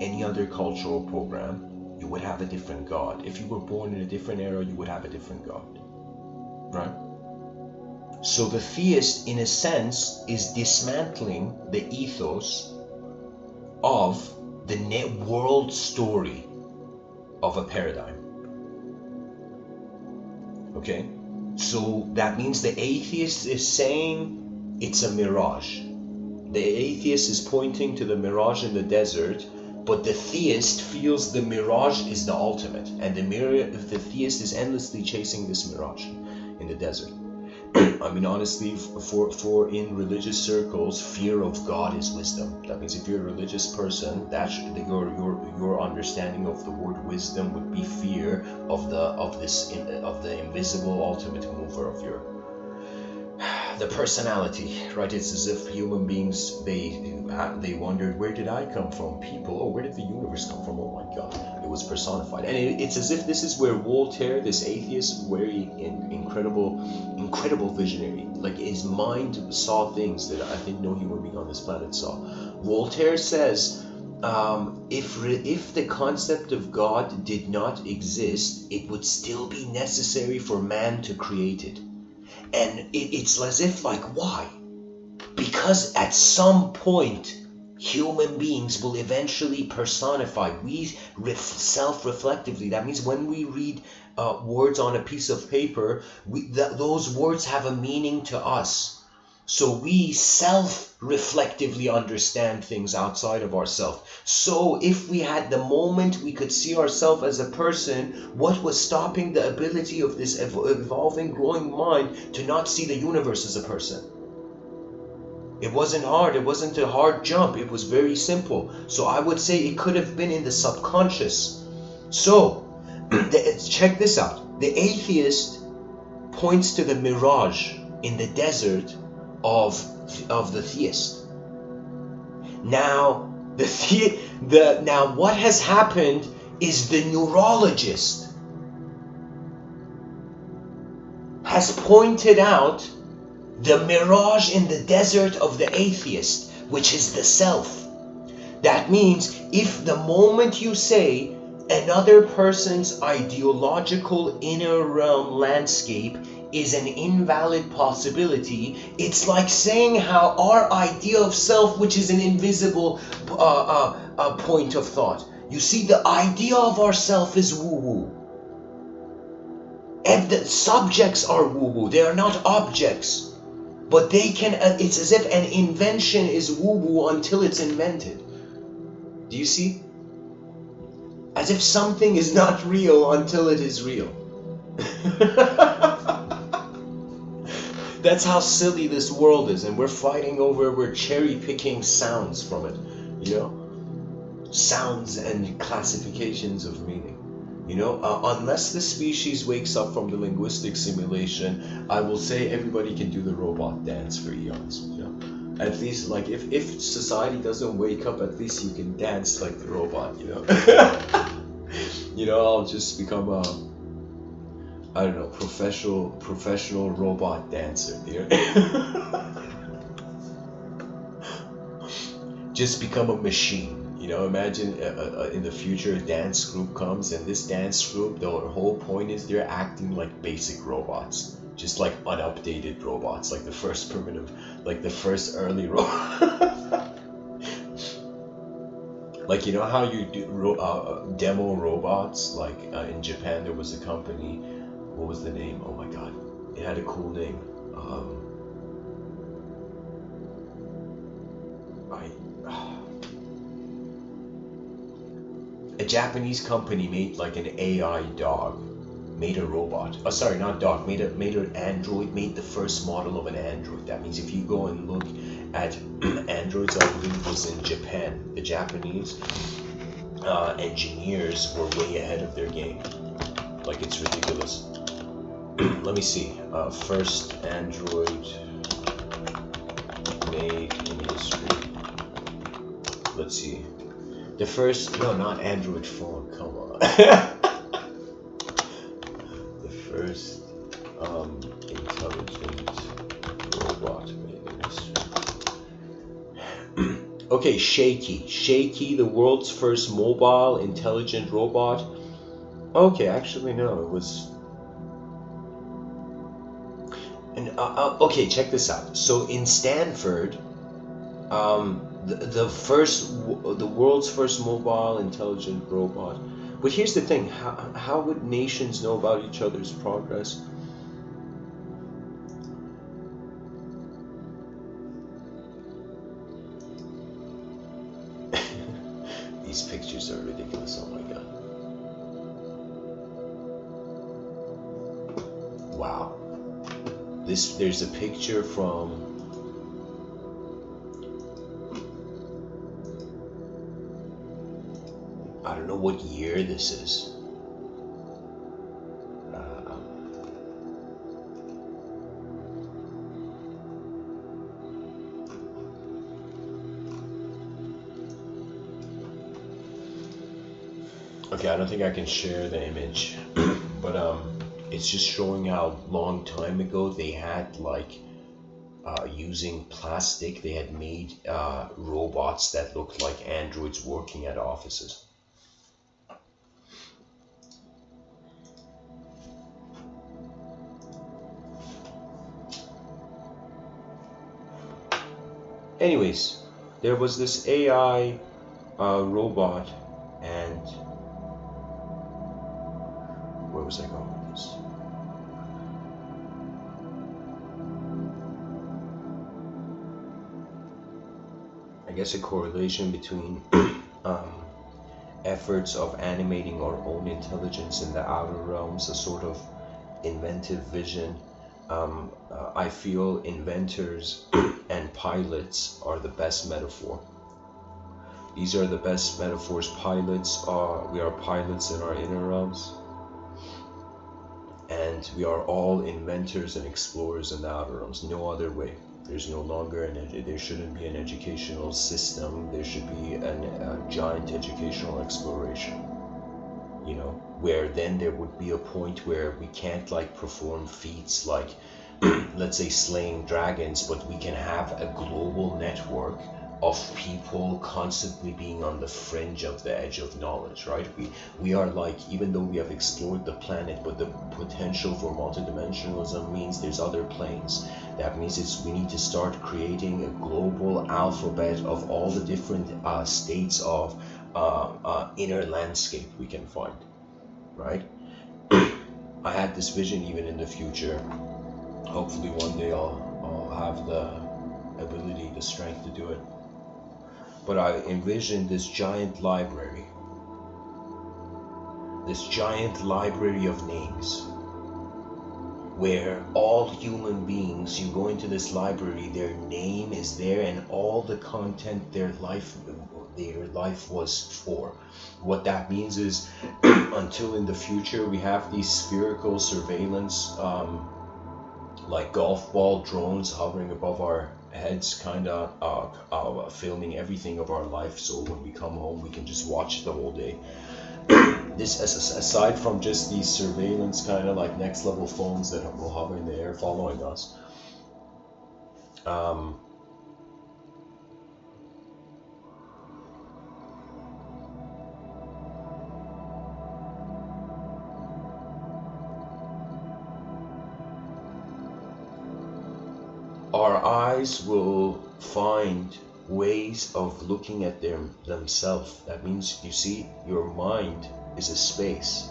any other cultural program, you would have a different God. If you were born in a different era, you would have a different God. Right? So the theist, in a sense, is dismantling the ethos of the world story of a paradigm. Okay? So that means the atheist is saying it's a mirage. The atheist is pointing to the mirage in the desert, but the theist feels the mirage is the ultimate, and the theist is endlessly chasing this mirage in the desert. I mean, honestly, for in religious circles, fear of God is wisdom. That means if you're a religious person, your understanding of the word wisdom would be fear of the invisible ultimate mover of the personality, right? It's as if human beings, they wondered, where did I come from? People, oh, where did the universe come from? Oh my God, it was personified. And it's as if this is where Voltaire, this atheist, very incredible visionary, like his mind saw things that I think no human being on this planet saw. Voltaire says, if the concept of God did not exist, it would still be necessary for man to create it. And it's as if, like, why? Because at some point, human beings will eventually personify. We self-reflectively. That means when we read words on a piece of paper, those words have a meaning to us. So we self-reflectively understand things outside of ourselves. So if we had the moment we could see ourselves as a person, what was stopping the ability of this evolving, growing mind to not see the universe as a person? It wasn't hard. It wasn't a hard jump. It was very simple. So I would say it could have been in the subconscious. So check this out. The atheist points to the mirage in the desert of the theist. Now now what has happened is the neurologist has pointed out the mirage in the desert of the atheist, which is the self. That means if the moment you say another person's ideological inner realm landscape is an invalid possibility, it's like saying how our idea of self, which is an invisible point of thought. You see, the idea of ourself is woo-woo. And the subjects are woo-woo. They are not objects. But they can, it's as if an invention is woo-woo until it's invented. Do you see? As if something is not real until it is real. That's how silly this world is, and we're cherry-picking sounds from it, you know? Sounds and classifications of meaning. You know, unless the species wakes up from the linguistic simulation, I will say everybody can do the robot dance for eons, you know? At least, like, if society doesn't wake up, at least you can dance like the robot, you know? You know, I'll just become I don't know, professional robot dancer, dear. Just become a machine. You know, imagine in the future a dance group comes, and this dance group, the whole point is they're acting like basic robots, just like unupdated robots, like the first primitive, like the first early robot. Like, you know how you do demo robots? Like in Japan, there was a company. What was the name? Oh my god, it had a cool name. Um, a Japanese company made like an AI dog, made a robot. Oh, sorry, not dog. Made an android. Made the first model of an android. That means if you go and look at androids, I believe it was in Japan. The Japanese engineers were way ahead of their game. Like, it's ridiculous. Let me see. First android made in history. Let's see. The first, no, not Android phone, come on. The first intelligent robot made in history. Okay, Shaky, the world's first mobile intelligent robot. Okay, actually no, it was... And, okay, check this out. So in Stanford, the world's first mobile intelligent robot. But here's the thing: how would nations know about each other's progress? These pictures are ridiculous. Oh my god! Wow. There's a picture from. I don't know what year this is. Okay, I don't think I can share the image, but it's just showing how long time ago they had like using plastic. They had made robots that looked like androids working at offices. Anyways, there was this AI robot, and where was I going with this? I guess a correlation between efforts of animating our own intelligence in the outer realms, a sort of inventive vision. I feel inventors and pilots are the best metaphor. These are the best metaphors. Pilots are, we are pilots in our inner realms, and we are all inventors and explorers in the outer realms. No other way. There's no longer there shouldn't be an educational system. There should be a giant educational exploration. You know, where then there would be a point where we can't like perform feats like let's say slaying dragons, but we can have a global network of people constantly being on the fringe of the edge of knowledge, right? We are like, even though we have explored the planet, but the potential for multidimensionalism means there's other planes. That means we need to start creating a global alphabet of all the different states of inner landscape we can find, right? I had this vision even in the future. Hopefully one day I'll have the ability, the strength to do it. But I envisioned this giant library of names, where all human beings, you go into this library, their name is there and all the content their life was for. What that means is until in the future we have these spherical surveillance like golf ball drones hovering above our heads, kind of filming everything of our life, so when we come home we can just watch the whole day. This, aside from just these surveillance kind of like next level phones that will hover in the air following us, our eyes will find ways of looking at themselves. That means, you see, your mind is a space.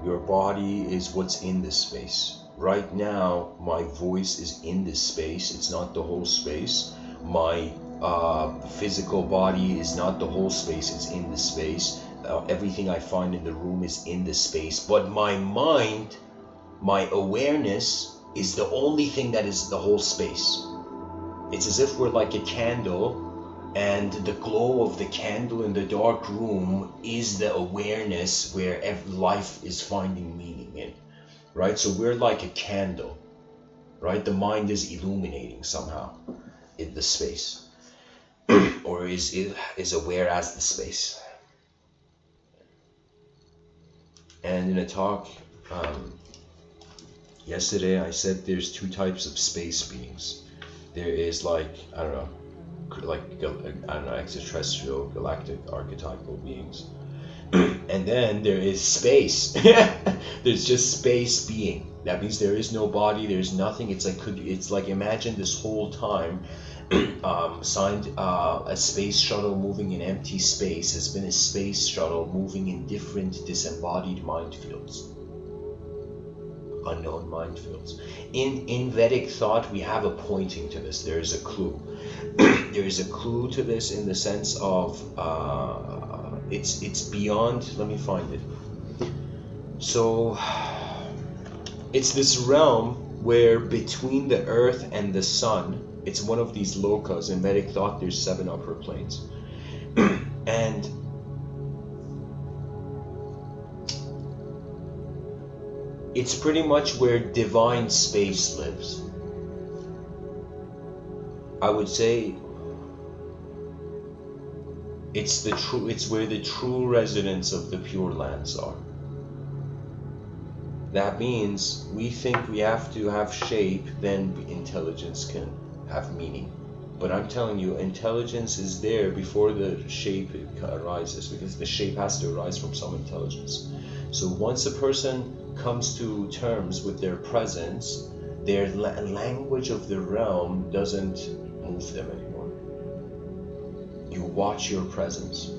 Your body is what's in this space. right now my voice is in this space, it's not the whole space. My physical body is not the whole space, it's in the space. Everything I find in the room is in the space, but my mind, my awareness is the only thing that is the whole space. It's as if we're like a candle, and the glow of the candle in the dark room is the awareness where life is finding meaning in, right? So we're like a candle, right? The mind is illuminating somehow in the space, or is aware as the space. And in a talk yesterday, I said there's two types of space beings. There is like, I don't know, extraterrestrial, galactic, archetypal beings. And then there is space. There's just space being. That means there is no body, there's nothing. It's like imagine this whole time a space shuttle moving in empty space has been a space shuttle moving in different disembodied mind fields, unknown mind fields. In Vedic thought, we have a pointing to this. There is a clue. There is a clue to this in the sense of it's beyond. Let me find it. So it's this realm where between the earth and the sun, it's one of these lokas. In Vedic thought, there's 7 upper planes. And it's pretty much where divine space lives. I would say it's where the true residents of the Pure Lands are. That means we think we have to have shape, then intelligence can have meaning. But I'm telling you, intelligence is there before the shape arises, because the shape has to arise from some intelligence. So once a person comes to terms with their presence, their language of the realm doesn't move them anymore. You watch your presence.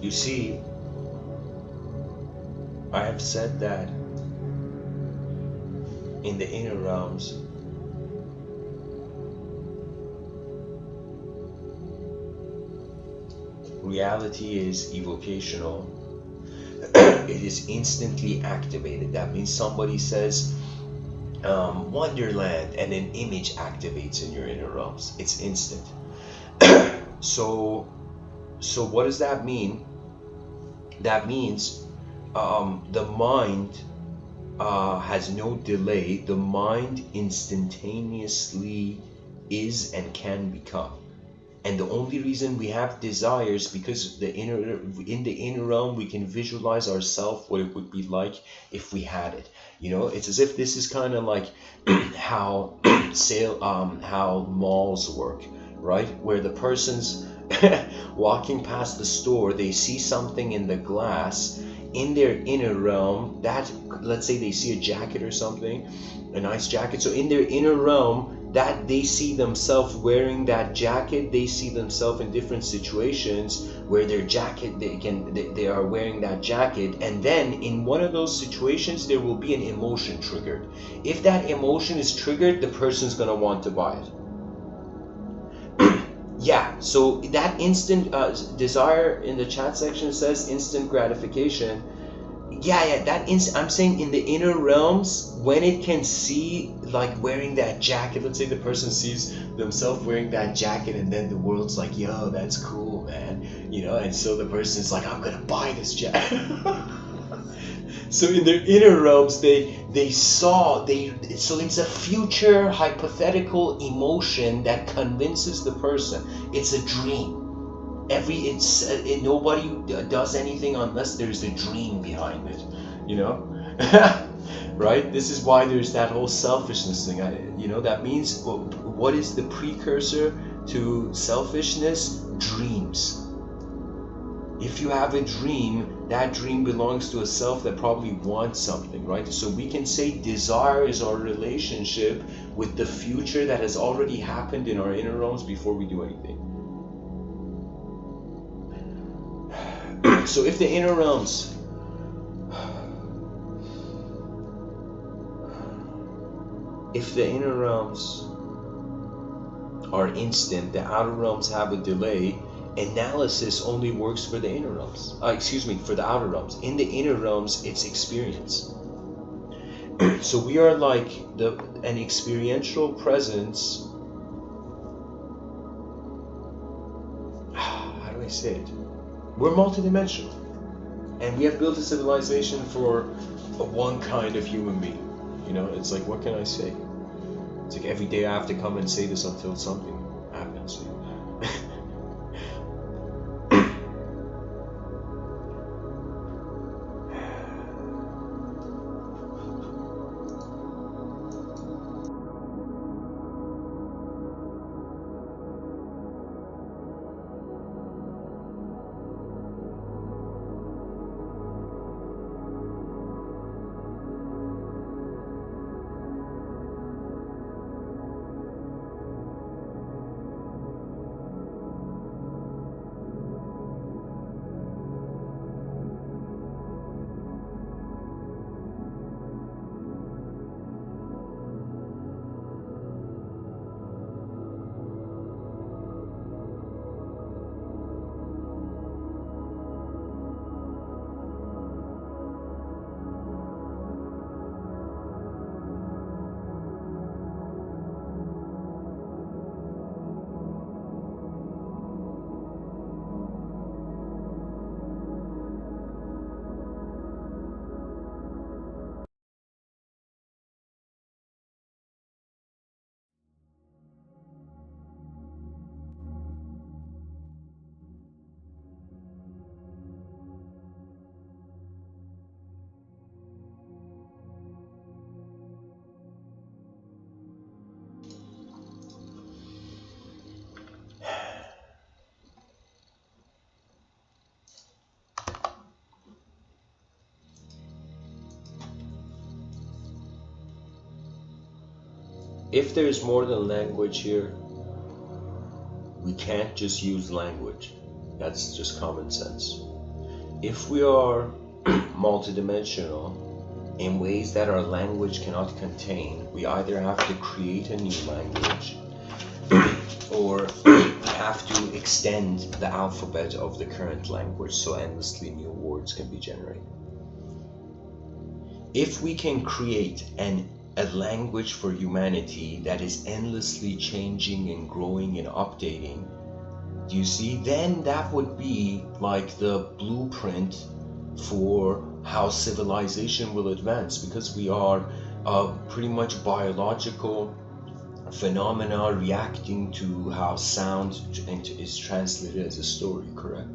You see, I have said that in the inner realms, reality is evocational. It is instantly activated. That means somebody says Wonderland, and an image activates in your inner realms. It's instant. So what does that mean? That means the mind has no delay. The mind instantaneously is and can become. And the only reason we have desires because in the inner realm we can visualize ourselves, what it would be like if we had it. You know, it's as if this is kind of like how how malls work, right? Where the person's walking past the store, they see something in the glass in their inner realm, that, let's say they see a jacket or something, a nice jacket. So in their inner realm, that they see themselves wearing that jacket, they see themselves in different situations where their jacket, they are wearing that jacket, and then in one of those situations there will be an emotion triggered. If that emotion is triggered, the person's gonna want to buy it. Yeah, so that instant desire in the chat section says instant gratification. Yeah, I'm saying in the inner realms, when it can see, like wearing that jacket, let's say the person sees themselves wearing that jacket, and then the world's like, yo, that's cool, man, you know, and so the person's like, I'm gonna buy this jacket. So in their inner realms, so it's a future hypothetical emotion that convinces the person. It's a dream. Nobody does anything unless there's a dream behind it, you know. Right? This is why there's that whole selfishness thing. That means, what is the precursor to selfishness? Dreams. If you have a dream, that dream belongs to a self that probably wants something, right? So we can say desire is our relationship with the future that has already happened in our inner realms before we do anything. So if the inner realms are instant, the outer realms have a delay. Analysis only works for the inner realms. For the outer realms. In the inner realms, it's experience. So we are like an experiential presence. How do I say it? We're multidimensional, and we have built a civilization for one kind of human being. You know, it's like, what can I say? It's like every day I have to come and say this until something happens. If there's more than language here, we can't just use language. That's just common sense. If we are multidimensional in ways that our language cannot contain, we either have to create a new language or have to extend the alphabet of the current language so endlessly new words can be generated. If we can create a language for humanity that is endlessly changing and growing and updating, do you see, then that would be like the blueprint for how civilization will advance, because we are pretty much biological phenomena reacting to how sound is translated as a story, correct?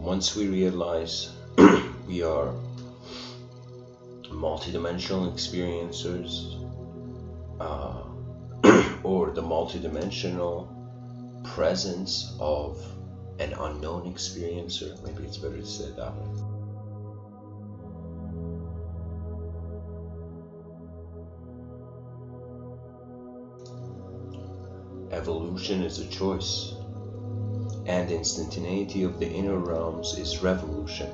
once we realize we are multidimensional experiencers, or the multidimensional presence of an unknown experiencer, maybe it's better to say it that way. Evolution is a choice, and instantaneity of the inner realms is revolution.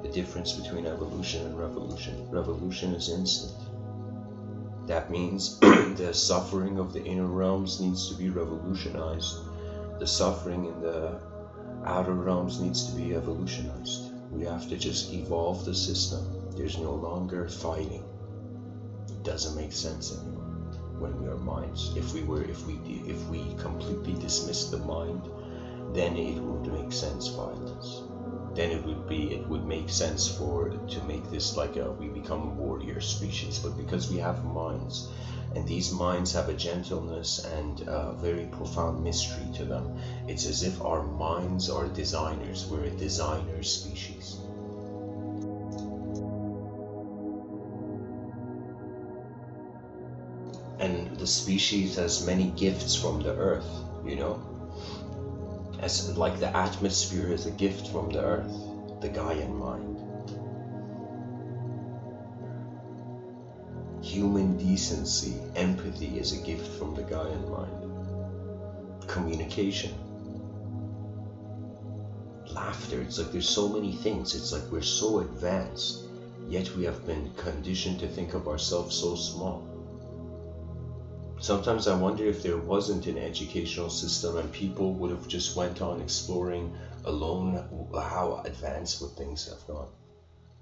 The difference between evolution and revolution. Revolution is instant. That means the suffering of the inner realms needs to be revolutionized. The suffering in the outer realms needs to be evolutionized. We have to just evolve the system. There's no longer fighting. It doesn't make sense anymore when we are minds. If we completely dismiss the mind, then it would make sense violence. Then it would make sense to make this like we become a warrior species. But because we have minds, and these minds have a gentleness and a very profound mystery to them, it's as if our minds are designers. We're a designer species. And the species has many gifts from the earth, you know, as like the atmosphere is a gift from the earth, the Gaian mind. Human decency, empathy is a gift from the Gaian mind. Communication, laughter, it's like there's so many things. It's like we're so advanced, yet we have been conditioned to think of ourselves so small. Sometimes I wonder if there wasn't an educational system and people would have just went on exploring alone, how advanced what things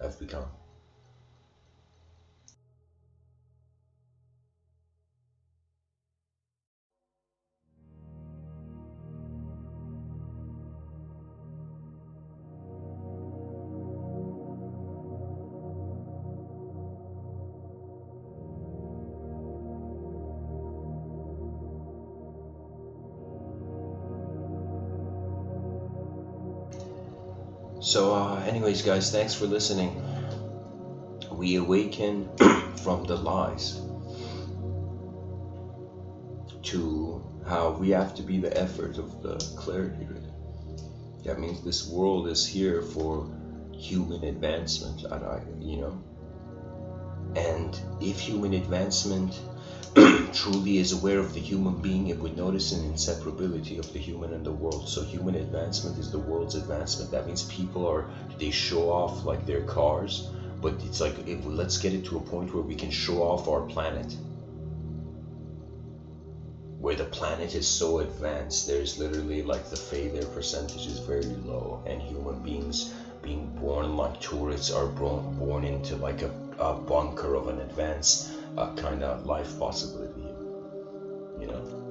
have become. So anyways guys, thanks for listening. We awaken from the lies to how we have to be the effort of the clarity. That means this world is here for human advancement, and if human advancement truly is aware of the human being, it would notice an inseparability of the human and the world. So human advancement is the world's advancement. That means they show off like their cars, but it's like, let's get it to a point where we can show off our planet, where the planet is so advanced, there's literally like the failure percentage is very low, and human beings being born like tourists are born into like a bunker of an advanced kind of life possibility, you know.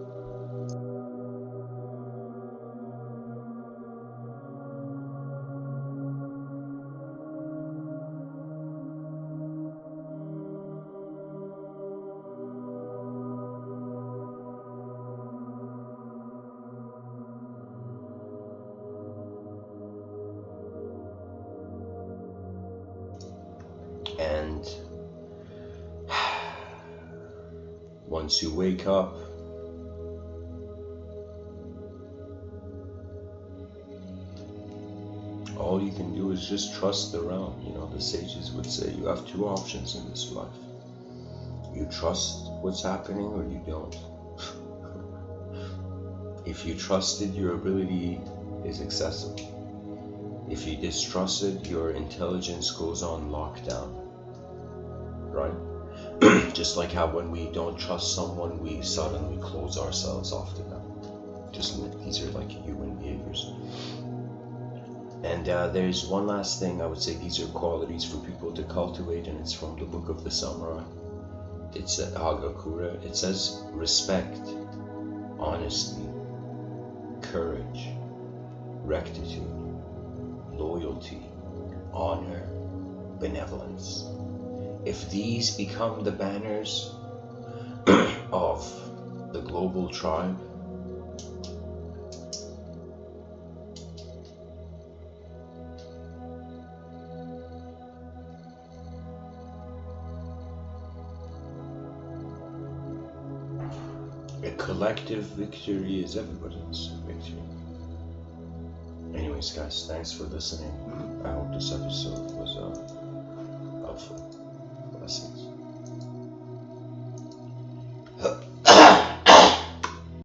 And once you wake up, all you can do is just trust the realm. You know, the sages would say you have two options in this life. You trust what's happening or you don't. If you trust it, your ability is accessible. If you distrust it, your intelligence goes on lockdown, right? Just like how when we don't trust someone, we suddenly close ourselves off to them. These are like human behaviors. And there's one last thing I would say, these are qualities for people to cultivate, and it's from the Book of the Samurai. It's Hagakure. It says respect, honesty, courage, rectitude, loyalty, honor, benevolence. If these become the banners of the global tribe, collective victory is everybody's victory. Anyways, guys, thanks for listening. I hope this episode